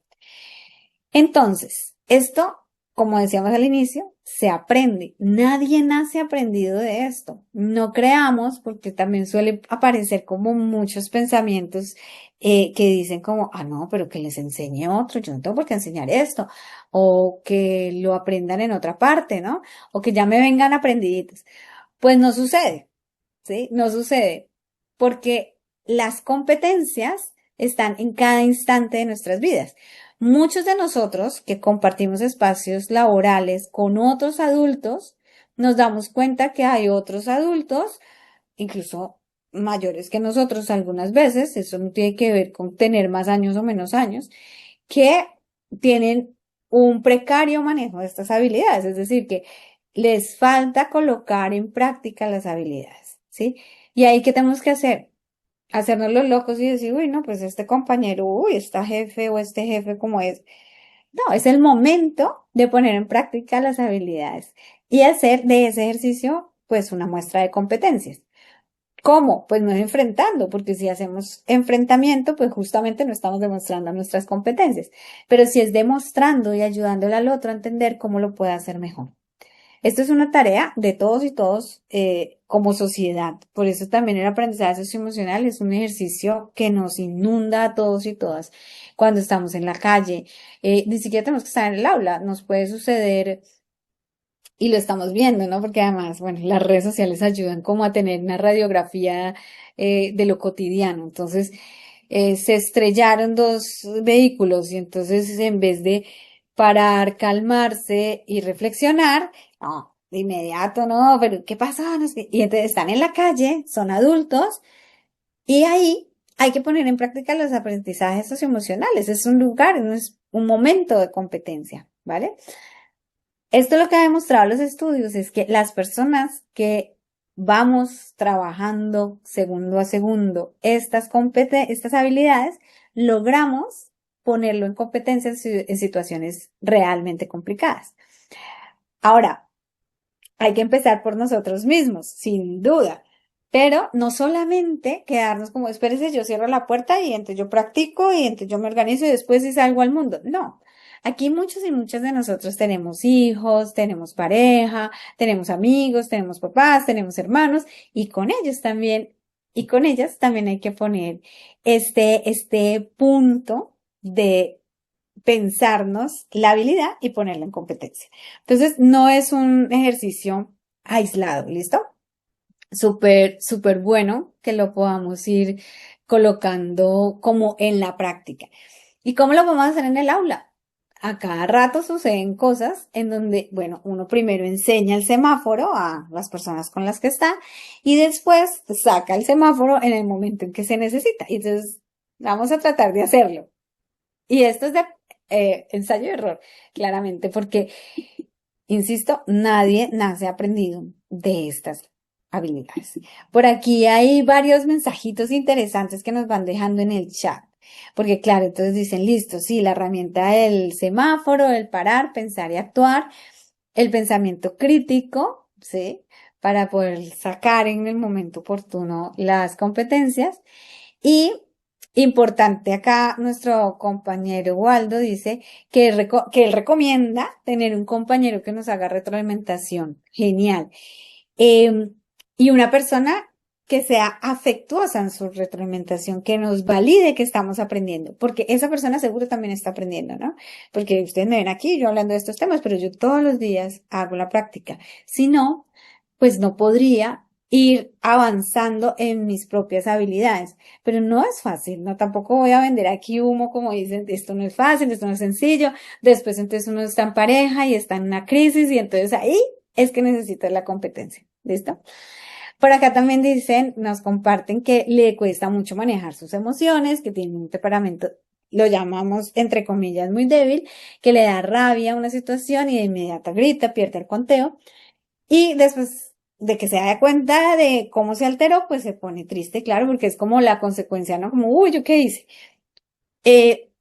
Entonces, esto, como decíamos al inicio, se aprende. Nadie nace aprendido de esto. No creamos, porque también suele aparecer como muchos pensamientos que dicen como, no, pero que les enseñe otro, yo no tengo por qué enseñar esto, o que lo aprendan en otra parte, ¿no? O que ya me vengan aprendiditos. Pues no sucede, ¿sí? No sucede, porque las competencias están en cada instante de nuestras vidas. Muchos de nosotros que compartimos espacios laborales con otros adultos, nos damos cuenta que hay otros adultos, incluso mayores que nosotros algunas veces, eso no tiene que ver con tener más años o menos años, que tienen un precario manejo de estas habilidades, es decir, que les falta colocar en práctica las habilidades, ¿sí? Y ahí, ¿qué tenemos que hacer? Hacernos los locos y decir, uy, no, pues este compañero, uy, esta jefe o este jefe como es. No, es el momento de poner en práctica las habilidades y hacer de ese ejercicio, pues, una muestra de competencias. ¿Cómo? Pues no es enfrentando, porque si hacemos enfrentamiento, pues justamente no estamos demostrando nuestras competencias. Pero si es demostrando y ayudándole al otro a entender cómo lo puede hacer mejor. Esto es una tarea de todos y todos como sociedad. Por eso también el aprendizaje socioemocional es un ejercicio que nos inunda a todos y todas cuando estamos en la calle. Ni siquiera tenemos que estar en el aula. Nos puede suceder y lo estamos viendo, ¿no? Porque además, bueno, las redes sociales ayudan como a tener una radiografía de lo cotidiano. Entonces, se estrellaron dos vehículos y entonces en vez de parar, calmarse y reflexionar, no, de inmediato, no, pero ¿qué pasa? No sé qué. Y entonces están en la calle, son adultos y ahí hay que poner en práctica los aprendizajes socioemocionales. Es un lugar, no es un momento de competencia, ¿vale? Esto lo que ha demostrado los estudios es que las personas que vamos trabajando segundo a segundo estas habilidades, logramos ponerlo en competencia en situaciones realmente complicadas. Ahora, hay que empezar por nosotros mismos, sin duda. Pero no solamente quedarnos como, espérese, yo cierro la puerta y entonces yo practico y entonces yo me organizo y después sí salgo al mundo. No. Aquí muchos y muchas de nosotros tenemos hijos, tenemos pareja, tenemos amigos, tenemos papás, tenemos hermanos y con ellos también, y con ellas también hay que poner este punto de pensarnos la habilidad y ponerla en competencia. Entonces, no es un ejercicio aislado, ¿listo? Súper, súper bueno que lo podamos ir colocando como en la práctica. ¿Y cómo lo podemos hacer en el aula? A cada rato suceden cosas en donde, bueno, uno primero enseña el semáforo a las personas con las que está y después saca el semáforo en el momento en que se necesita. Y entonces, vamos a tratar de hacerlo. Y esto es de ensayo y error, claramente, porque, insisto, nadie nace aprendido de estas habilidades. Por aquí hay varios mensajitos interesantes que nos van dejando en el chat. Porque claro, entonces dicen, listo, sí, la herramienta del semáforo, el parar, pensar y actuar, el pensamiento crítico, ¿sí? Para poder sacar en el momento oportuno las competencias. Y importante acá, nuestro compañero Waldo dice que él recomienda tener un compañero que nos haga retroalimentación. Genial. Eh, y una persona que sea afectuosa en su retroalimentación, que nos valide que estamos aprendiendo, porque esa persona seguro también está aprendiendo, ¿no? Porque ustedes me ven aquí, yo hablando de estos temas, pero yo todos los días hago la práctica. Si no, pues no podría ir avanzando en mis propias habilidades. Pero no es fácil, ¿no? Tampoco voy a vender aquí humo como dicen, esto no es fácil, esto no es sencillo. Después entonces uno está en pareja y está en una crisis y entonces ahí es que necesitas la competencia. ¿Listo? Por acá también dicen, nos comparten que le cuesta mucho manejar sus emociones, que tiene un temperamento, lo llamamos entre comillas muy débil, que le da rabia a una situación y de inmediato grita, pierde el conteo. Y después de que se da cuenta de cómo se alteró, pues se pone triste, claro, porque es como la consecuencia, ¿no? Como, uy, ¿yo qué hice?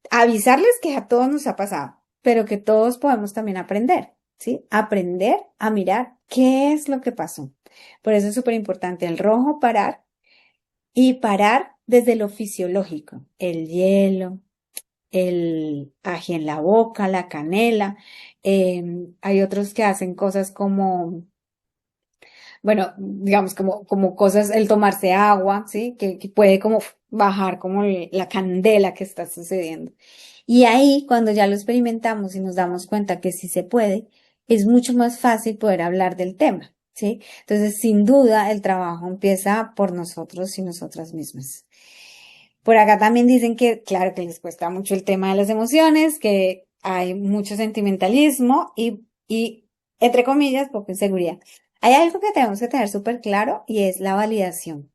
Avisarles que a todos nos ha pasado, pero que todos podemos también aprender, ¿sí? Aprender a mirar qué es lo que pasó. Por eso es súper importante el rojo parar y parar desde lo fisiológico, el hielo, el ají en la boca, la canela. Hay otros que hacen cosas como bueno, digamos, como cosas, el tomarse agua, ¿sí? Que puede como bajar como la candela que está sucediendo. Y ahí, cuando ya lo experimentamos y nos damos cuenta que sí se puede, es mucho más fácil poder hablar del tema, ¿sí? Entonces, sin duda, el trabajo empieza por nosotros y nosotras mismas. Por acá también dicen que, claro, que les cuesta mucho el tema de las emociones, que hay mucho sentimentalismo y entre comillas, poca inseguridad. Hay algo que tenemos que tener súper claro y es la validación.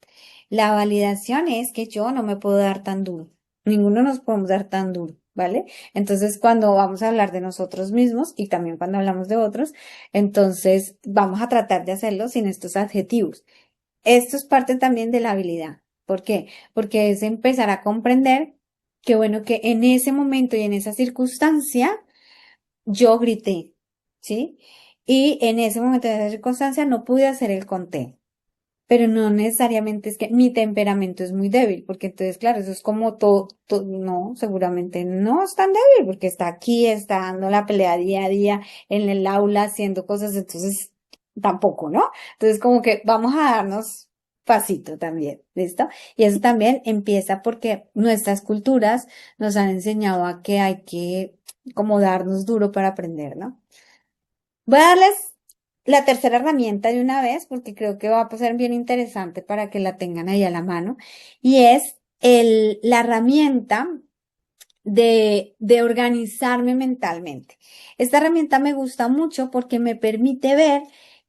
La validación es que yo no me puedo dar tan duro. Ninguno nos podemos dar tan duro, ¿vale? Entonces, cuando vamos a hablar de nosotros mismos y también cuando hablamos de otros, entonces vamos a tratar de hacerlo sin estos adjetivos. Esto es parte también de la habilidad. ¿Por qué? Porque es empezar a comprender que bueno, que en ese momento y en esa circunstancia yo grité, ¿sí? Y en ese momento, en esa circunstancia, no pude hacer el conteo. pero no necesariamente es que mi temperamento es muy débil, porque entonces, claro, eso es como no, seguramente no es tan débil, porque está aquí, está dando la pelea día a día en el aula haciendo cosas, entonces tampoco, ¿no? Entonces, como que vamos a darnos pasito también, ¿listo? Y eso también empieza porque nuestras culturas nos han enseñado a que hay que como darnos duro para aprender, ¿no? Voy a darles la tercera herramienta de una vez porque creo que va a ser bien interesante para que la tengan ahí a la mano y es la herramienta de organizarme mentalmente. Esta herramienta me gusta mucho porque me permite ver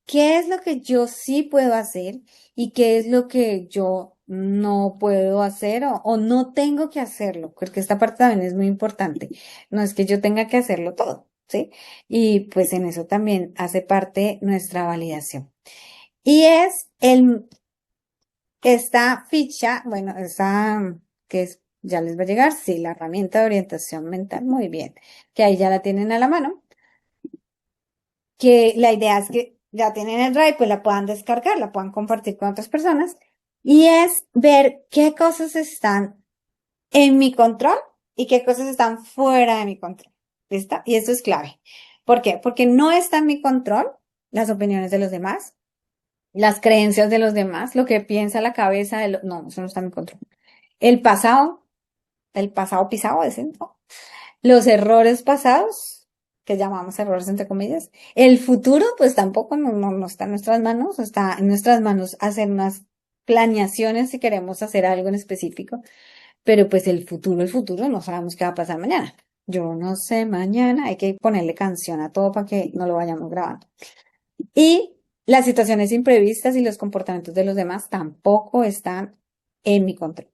qué es lo que yo sí puedo hacer y qué es lo que yo no puedo hacer o no tengo que hacerlo, porque esta parte también es muy importante. No es que yo tenga que hacerlo todo, ¿sí? Y pues en eso también hace parte nuestra validación. Y es esta ficha, bueno, esa que es, ya les va a llegar, sí, la herramienta de orientación mental, muy bien, que ahí ya la tienen a la mano, que la idea es que ya tienen el drive, pues la puedan descargar, la puedan compartir con otras personas, y es ver qué cosas están en mi control y qué cosas están fuera de mi control. ¿Listo? Y esto es clave. ¿Por qué? Porque no está en mi control las opiniones de los demás, las creencias de los demás, lo que piensa la cabeza de los... No, eso no está en mi control. El pasado, el pasado pisado, dicen, ¿no? Los errores pasados, que llamamos errores entre comillas. El futuro, pues tampoco no está en nuestras manos, está en nuestras manos hacer unas planeaciones si queremos hacer algo en específico, pero pues el futuro, no sabemos qué va a pasar mañana. Yo no sé mañana, hay que ponerle canción a todo para que no lo vayamos grabando. Y las situaciones imprevistas y los comportamientos de los demás tampoco están en mi control.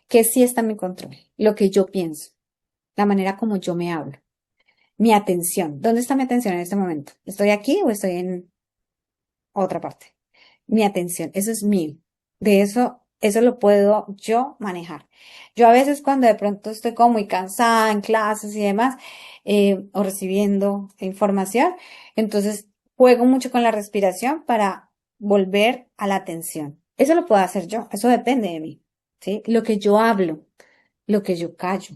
¿Qué sí está en mi control? Lo que yo pienso, la manera como yo me hablo, mi atención. ¿Dónde está mi atención en este momento? ¿Estoy aquí o estoy en otra parte? Mi atención, eso es mío. De eso lo puedo yo manejar. Yo a veces cuando de pronto estoy como muy cansada en clases y demás, o recibiendo información, entonces juego mucho con la respiración para volver a la atención. Eso lo puedo hacer yo, eso depende de mí, ¿sí? Lo que yo hablo, lo que yo callo,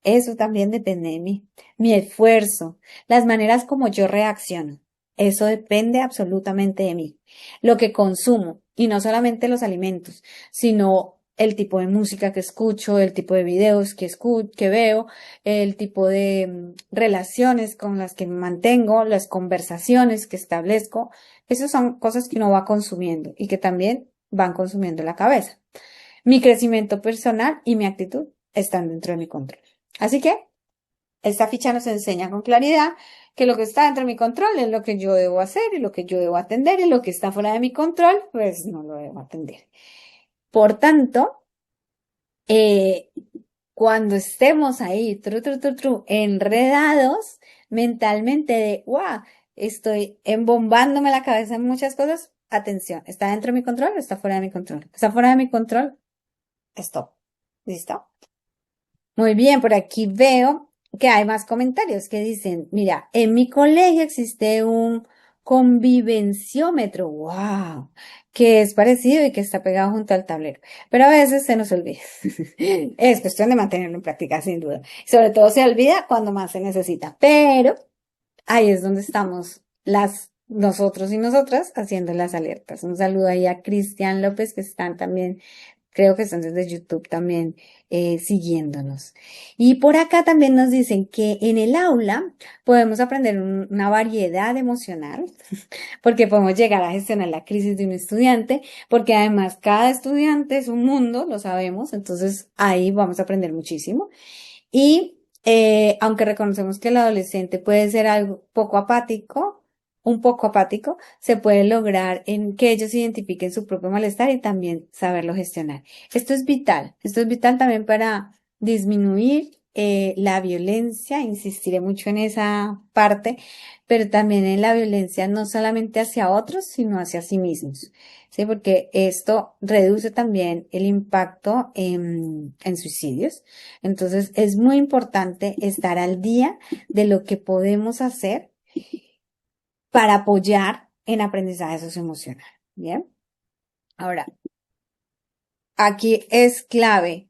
eso también depende de mí. Mi esfuerzo, las maneras como yo reacciono, eso depende absolutamente de mí. Lo que consumo, y no solamente los alimentos, sino el tipo de música que escucho, el tipo de videos que veo, el tipo de relaciones con las que me mantengo, las conversaciones que establezco, esas son cosas que uno va consumiendo y que también van consumiendo la cabeza. Mi crecimiento personal y mi actitud están dentro de mi control. Así que esta ficha nos enseña con claridad que lo que está dentro de mi control es lo que yo debo hacer y lo que yo debo atender y lo que está fuera de mi control, pues no lo debo atender. Por tanto, eh, cuando estemos ahí, enredados mentalmente de, wow, estoy embombándome la cabeza en muchas cosas, atención, ¿está dentro de mi control o está fuera de mi control? ¿Está fuera de mi control? Stop. ¿Listo? Muy bien, por aquí veo que hay más comentarios que dicen, mira, en mi colegio existe un convivenciómetro, wow, que es parecido y que está pegado junto al tablero, pero a veces se nos olvida. Es cuestión de mantenerlo en práctica, sin duda. Sobre todo se olvida cuando más se necesita, pero ahí es donde estamos nosotros y nosotras haciendo las alertas. Un saludo ahí a Cristian López, que están también, creo que están desde YouTube también siguiéndonos. Y por acá también nos dicen que en el aula podemos aprender una variedad emocional, porque podemos llegar a gestionar la crisis de un estudiante, porque además cada estudiante es un mundo, lo sabemos, entonces ahí vamos a aprender muchísimo. Y aunque reconocemos que el adolescente puede ser algo poco apático, un poco apático, se puede lograr en que ellos identifiquen su propio malestar y también saberlo gestionar. Esto es vital también para disminuir la violencia, insistiré mucho en esa parte, pero también en la violencia no solamente hacia otros, sino hacia sí mismos. Sí, porque esto reduce también el impacto en suicidios. Entonces, es muy importante estar al día de lo que podemos hacer para apoyar en aprendizaje socioemocional. Bien. Ahora, aquí es clave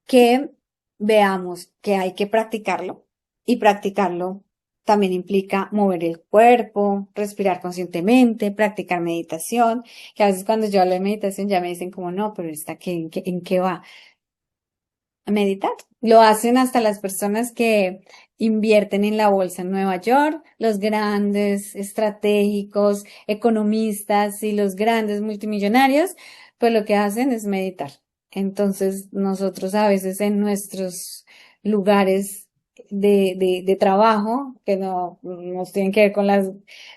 que veamos que hay que practicarlo y practicarlo también implica mover el cuerpo, respirar conscientemente, practicar meditación, que a veces cuando yo hablo de meditación ya me dicen como no, pero ¿esta qué, en qué va? A meditar. Lo hacen hasta las personas que invierten en la bolsa en Nueva York, los grandes estratégicos, economistas y los grandes multimillonarios, pues lo que hacen es meditar. Entonces, nosotros a veces en nuestros lugares de trabajo, que no nos tienen que ver con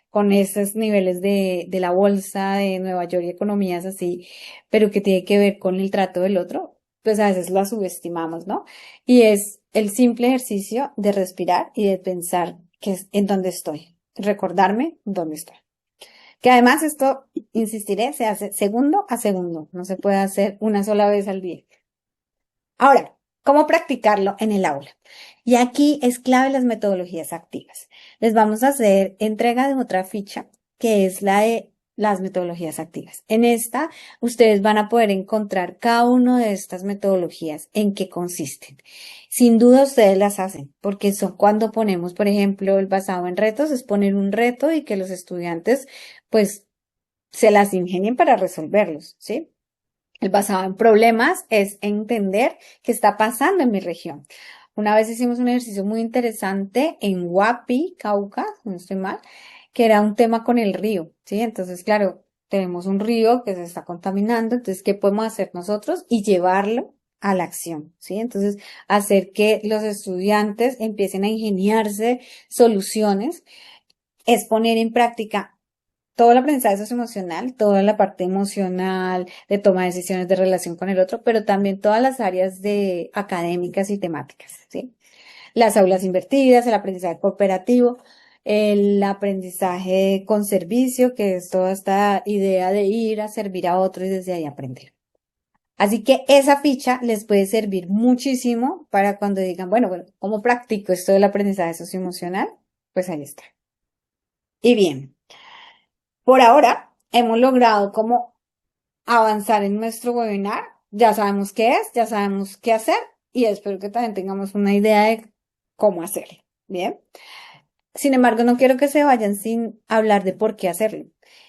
con esos niveles de la bolsa de Nueva York y economías así, pero que tiene que ver con el trato del otro, pues a veces la subestimamos, ¿no? Y es el simple ejercicio de respirar y de pensar que es en dónde estoy, recordarme dónde estoy. Que además esto, insistiré, se hace segundo a segundo, no se puede hacer una sola vez al día. Ahora, ¿cómo practicarlo en el aula? Y aquí es clave las metodologías activas. Les vamos a hacer entrega de otra ficha, que es la de las metodologías activas. En esta, ustedes van a poder encontrar cada una de estas metodologías en qué consisten. Sin duda ustedes las hacen, porque son cuando ponemos, por ejemplo, el basado en retos, es poner un reto y que los estudiantes, pues, se las ingenien para resolverlos, ¿sí? El basado en problemas es entender qué está pasando en mi región. Una vez hicimos un ejercicio muy interesante en Huapi, Cauca, si no estoy mal, que era un tema con el río, ¿sí? Entonces, claro, tenemos un río que se está contaminando, entonces, ¿qué podemos hacer nosotros? Y llevarlo a la acción, ¿sí? Entonces, hacer que los estudiantes empiecen a ingeniarse soluciones, es poner en práctica todo el aprendizaje socioemocional, toda la parte emocional, de toma de decisiones de relación con el otro, pero también todas las áreas de académicas y temáticas, ¿sí? Las aulas invertidas, el aprendizaje cooperativo, el aprendizaje con servicio, que es toda esta idea de ir a servir a otro y desde ahí aprender. Así que esa ficha les puede servir muchísimo para cuando digan, bueno, ¿cómo practico esto del aprendizaje socioemocional? Pues ahí está. Y bien, por ahora hemos logrado como avanzar en nuestro webinar. Ya sabemos qué es, ya sabemos qué hacer y espero que también tengamos una idea de cómo hacerlo. Bien. Sin embargo, no quiero que se vayan sin hablar de por qué hacerlo.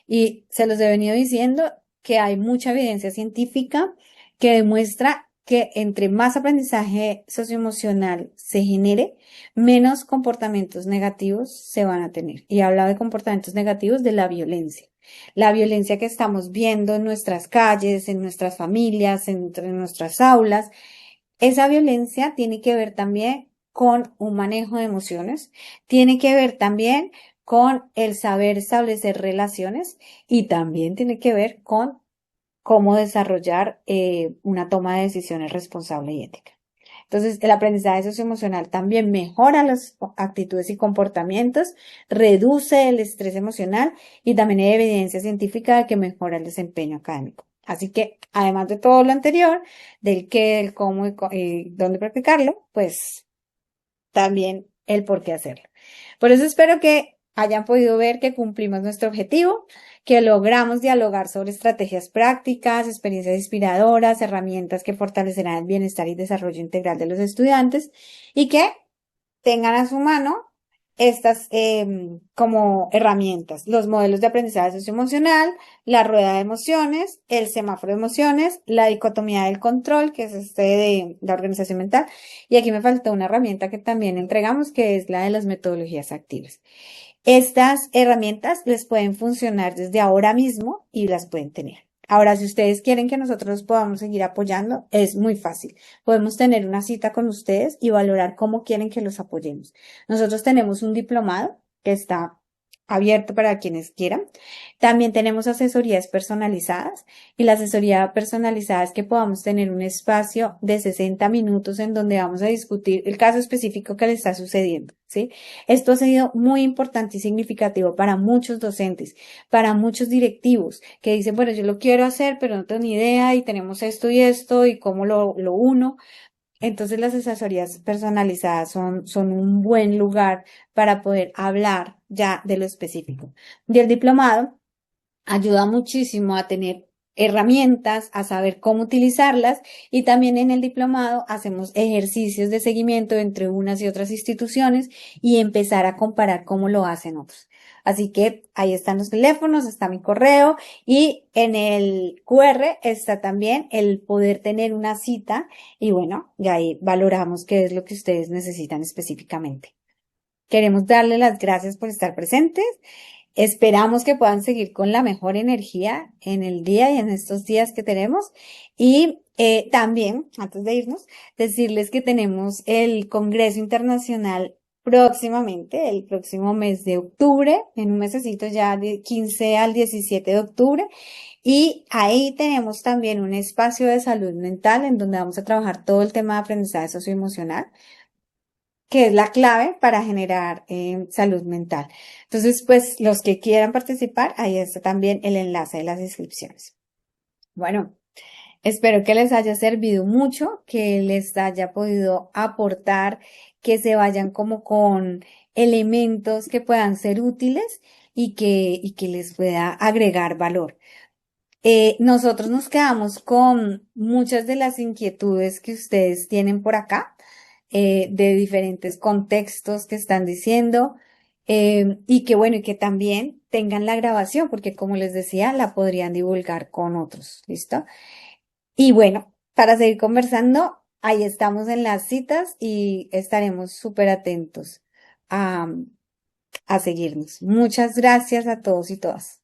Y se los he venido diciendo que hay mucha evidencia científica que demuestra que entre más aprendizaje socioemocional se genere, menos comportamientos negativos se van a tener. Y he hablado de comportamientos negativos de la violencia. La violencia que estamos viendo en nuestras calles, en nuestras familias, en nuestras aulas, esa violencia tiene que ver también con un manejo de emociones, tiene que ver también con el saber establecer relaciones y también tiene que ver con cómo desarrollar una toma de decisiones responsable y ética. Entonces, el aprendizaje socioemocional también mejora las actitudes y comportamientos, reduce el estrés emocional y también hay evidencia científica de que mejora el desempeño académico. Así que, además de todo lo anterior, del qué, del cómo y dónde practicarlo, pues también el por qué hacerlo. Por eso espero que hayan podido ver que cumplimos nuestro objetivo, que logramos dialogar sobre estrategias prácticas, experiencias inspiradoras, herramientas que fortalecerán el bienestar y desarrollo integral de los estudiantes y que tengan a su mano estas como herramientas, los modelos de aprendizaje socioemocional, la rueda de emociones, el semáforo de emociones, la dicotomía del control, que es este de la organización mental, y aquí me faltó una herramienta que también entregamos, que es la de las metodologías activas. Estas herramientas les pueden funcionar desde ahora mismo y las pueden tener. Ahora, si ustedes quieren que nosotros los podamos seguir apoyando, es muy fácil. Podemos tener una cita con ustedes y valorar cómo quieren que los apoyemos. Nosotros tenemos un diplomado que está abierto para quienes quieran. También tenemos asesorías personalizadas y la asesoría personalizada es que podamos tener un espacio de 60 minutos en donde vamos a discutir el caso específico que le está sucediendo, ¿sí? Esto ha sido muy importante y significativo para muchos docentes, para muchos directivos que dicen, bueno, yo lo quiero hacer, pero no tengo ni idea y tenemos esto y cómo lo uno. Entonces las asesorías personalizadas son un buen lugar para poder hablar ya de lo específico. Y el diplomado ayuda muchísimo a tener herramientas, a saber cómo utilizarlas y también en el diplomado hacemos ejercicios de seguimiento entre unas y otras instituciones y empezar a comparar cómo lo hacen otros. Así que ahí están los teléfonos, está mi correo y en el QR está también el poder tener una cita y bueno, ya ahí valoramos qué es lo que ustedes necesitan específicamente. Queremos darle las gracias por estar presentes. Esperamos que puedan seguir con la mejor energía en el día y en estos días que tenemos. Y también, antes de irnos, decirles que tenemos el Congreso Internacional próximamente, el próximo mes de octubre, en un mesecito ya de 15 al 17 de octubre. Y ahí tenemos también un espacio de salud mental en donde vamos a trabajar todo el tema de aprendizaje socioemocional que es la clave para generar salud mental. Entonces, pues los que quieran participar, ahí está también el enlace de las inscripciones. Bueno, espero que les haya servido mucho, que les haya podido aportar, que se vayan como con elementos que puedan ser útiles y que les pueda agregar valor. Nosotros nos quedamos con muchas de las inquietudes que ustedes tienen por acá, de diferentes contextos que están diciendo, y que bueno, y que también tengan la grabación, porque como les decía, la podrían divulgar con otros, ¿listo? Y bueno, para seguir conversando, ahí estamos en las citas y estaremos súper atentos a, a seguirnos. Muchas gracias a todos y todas.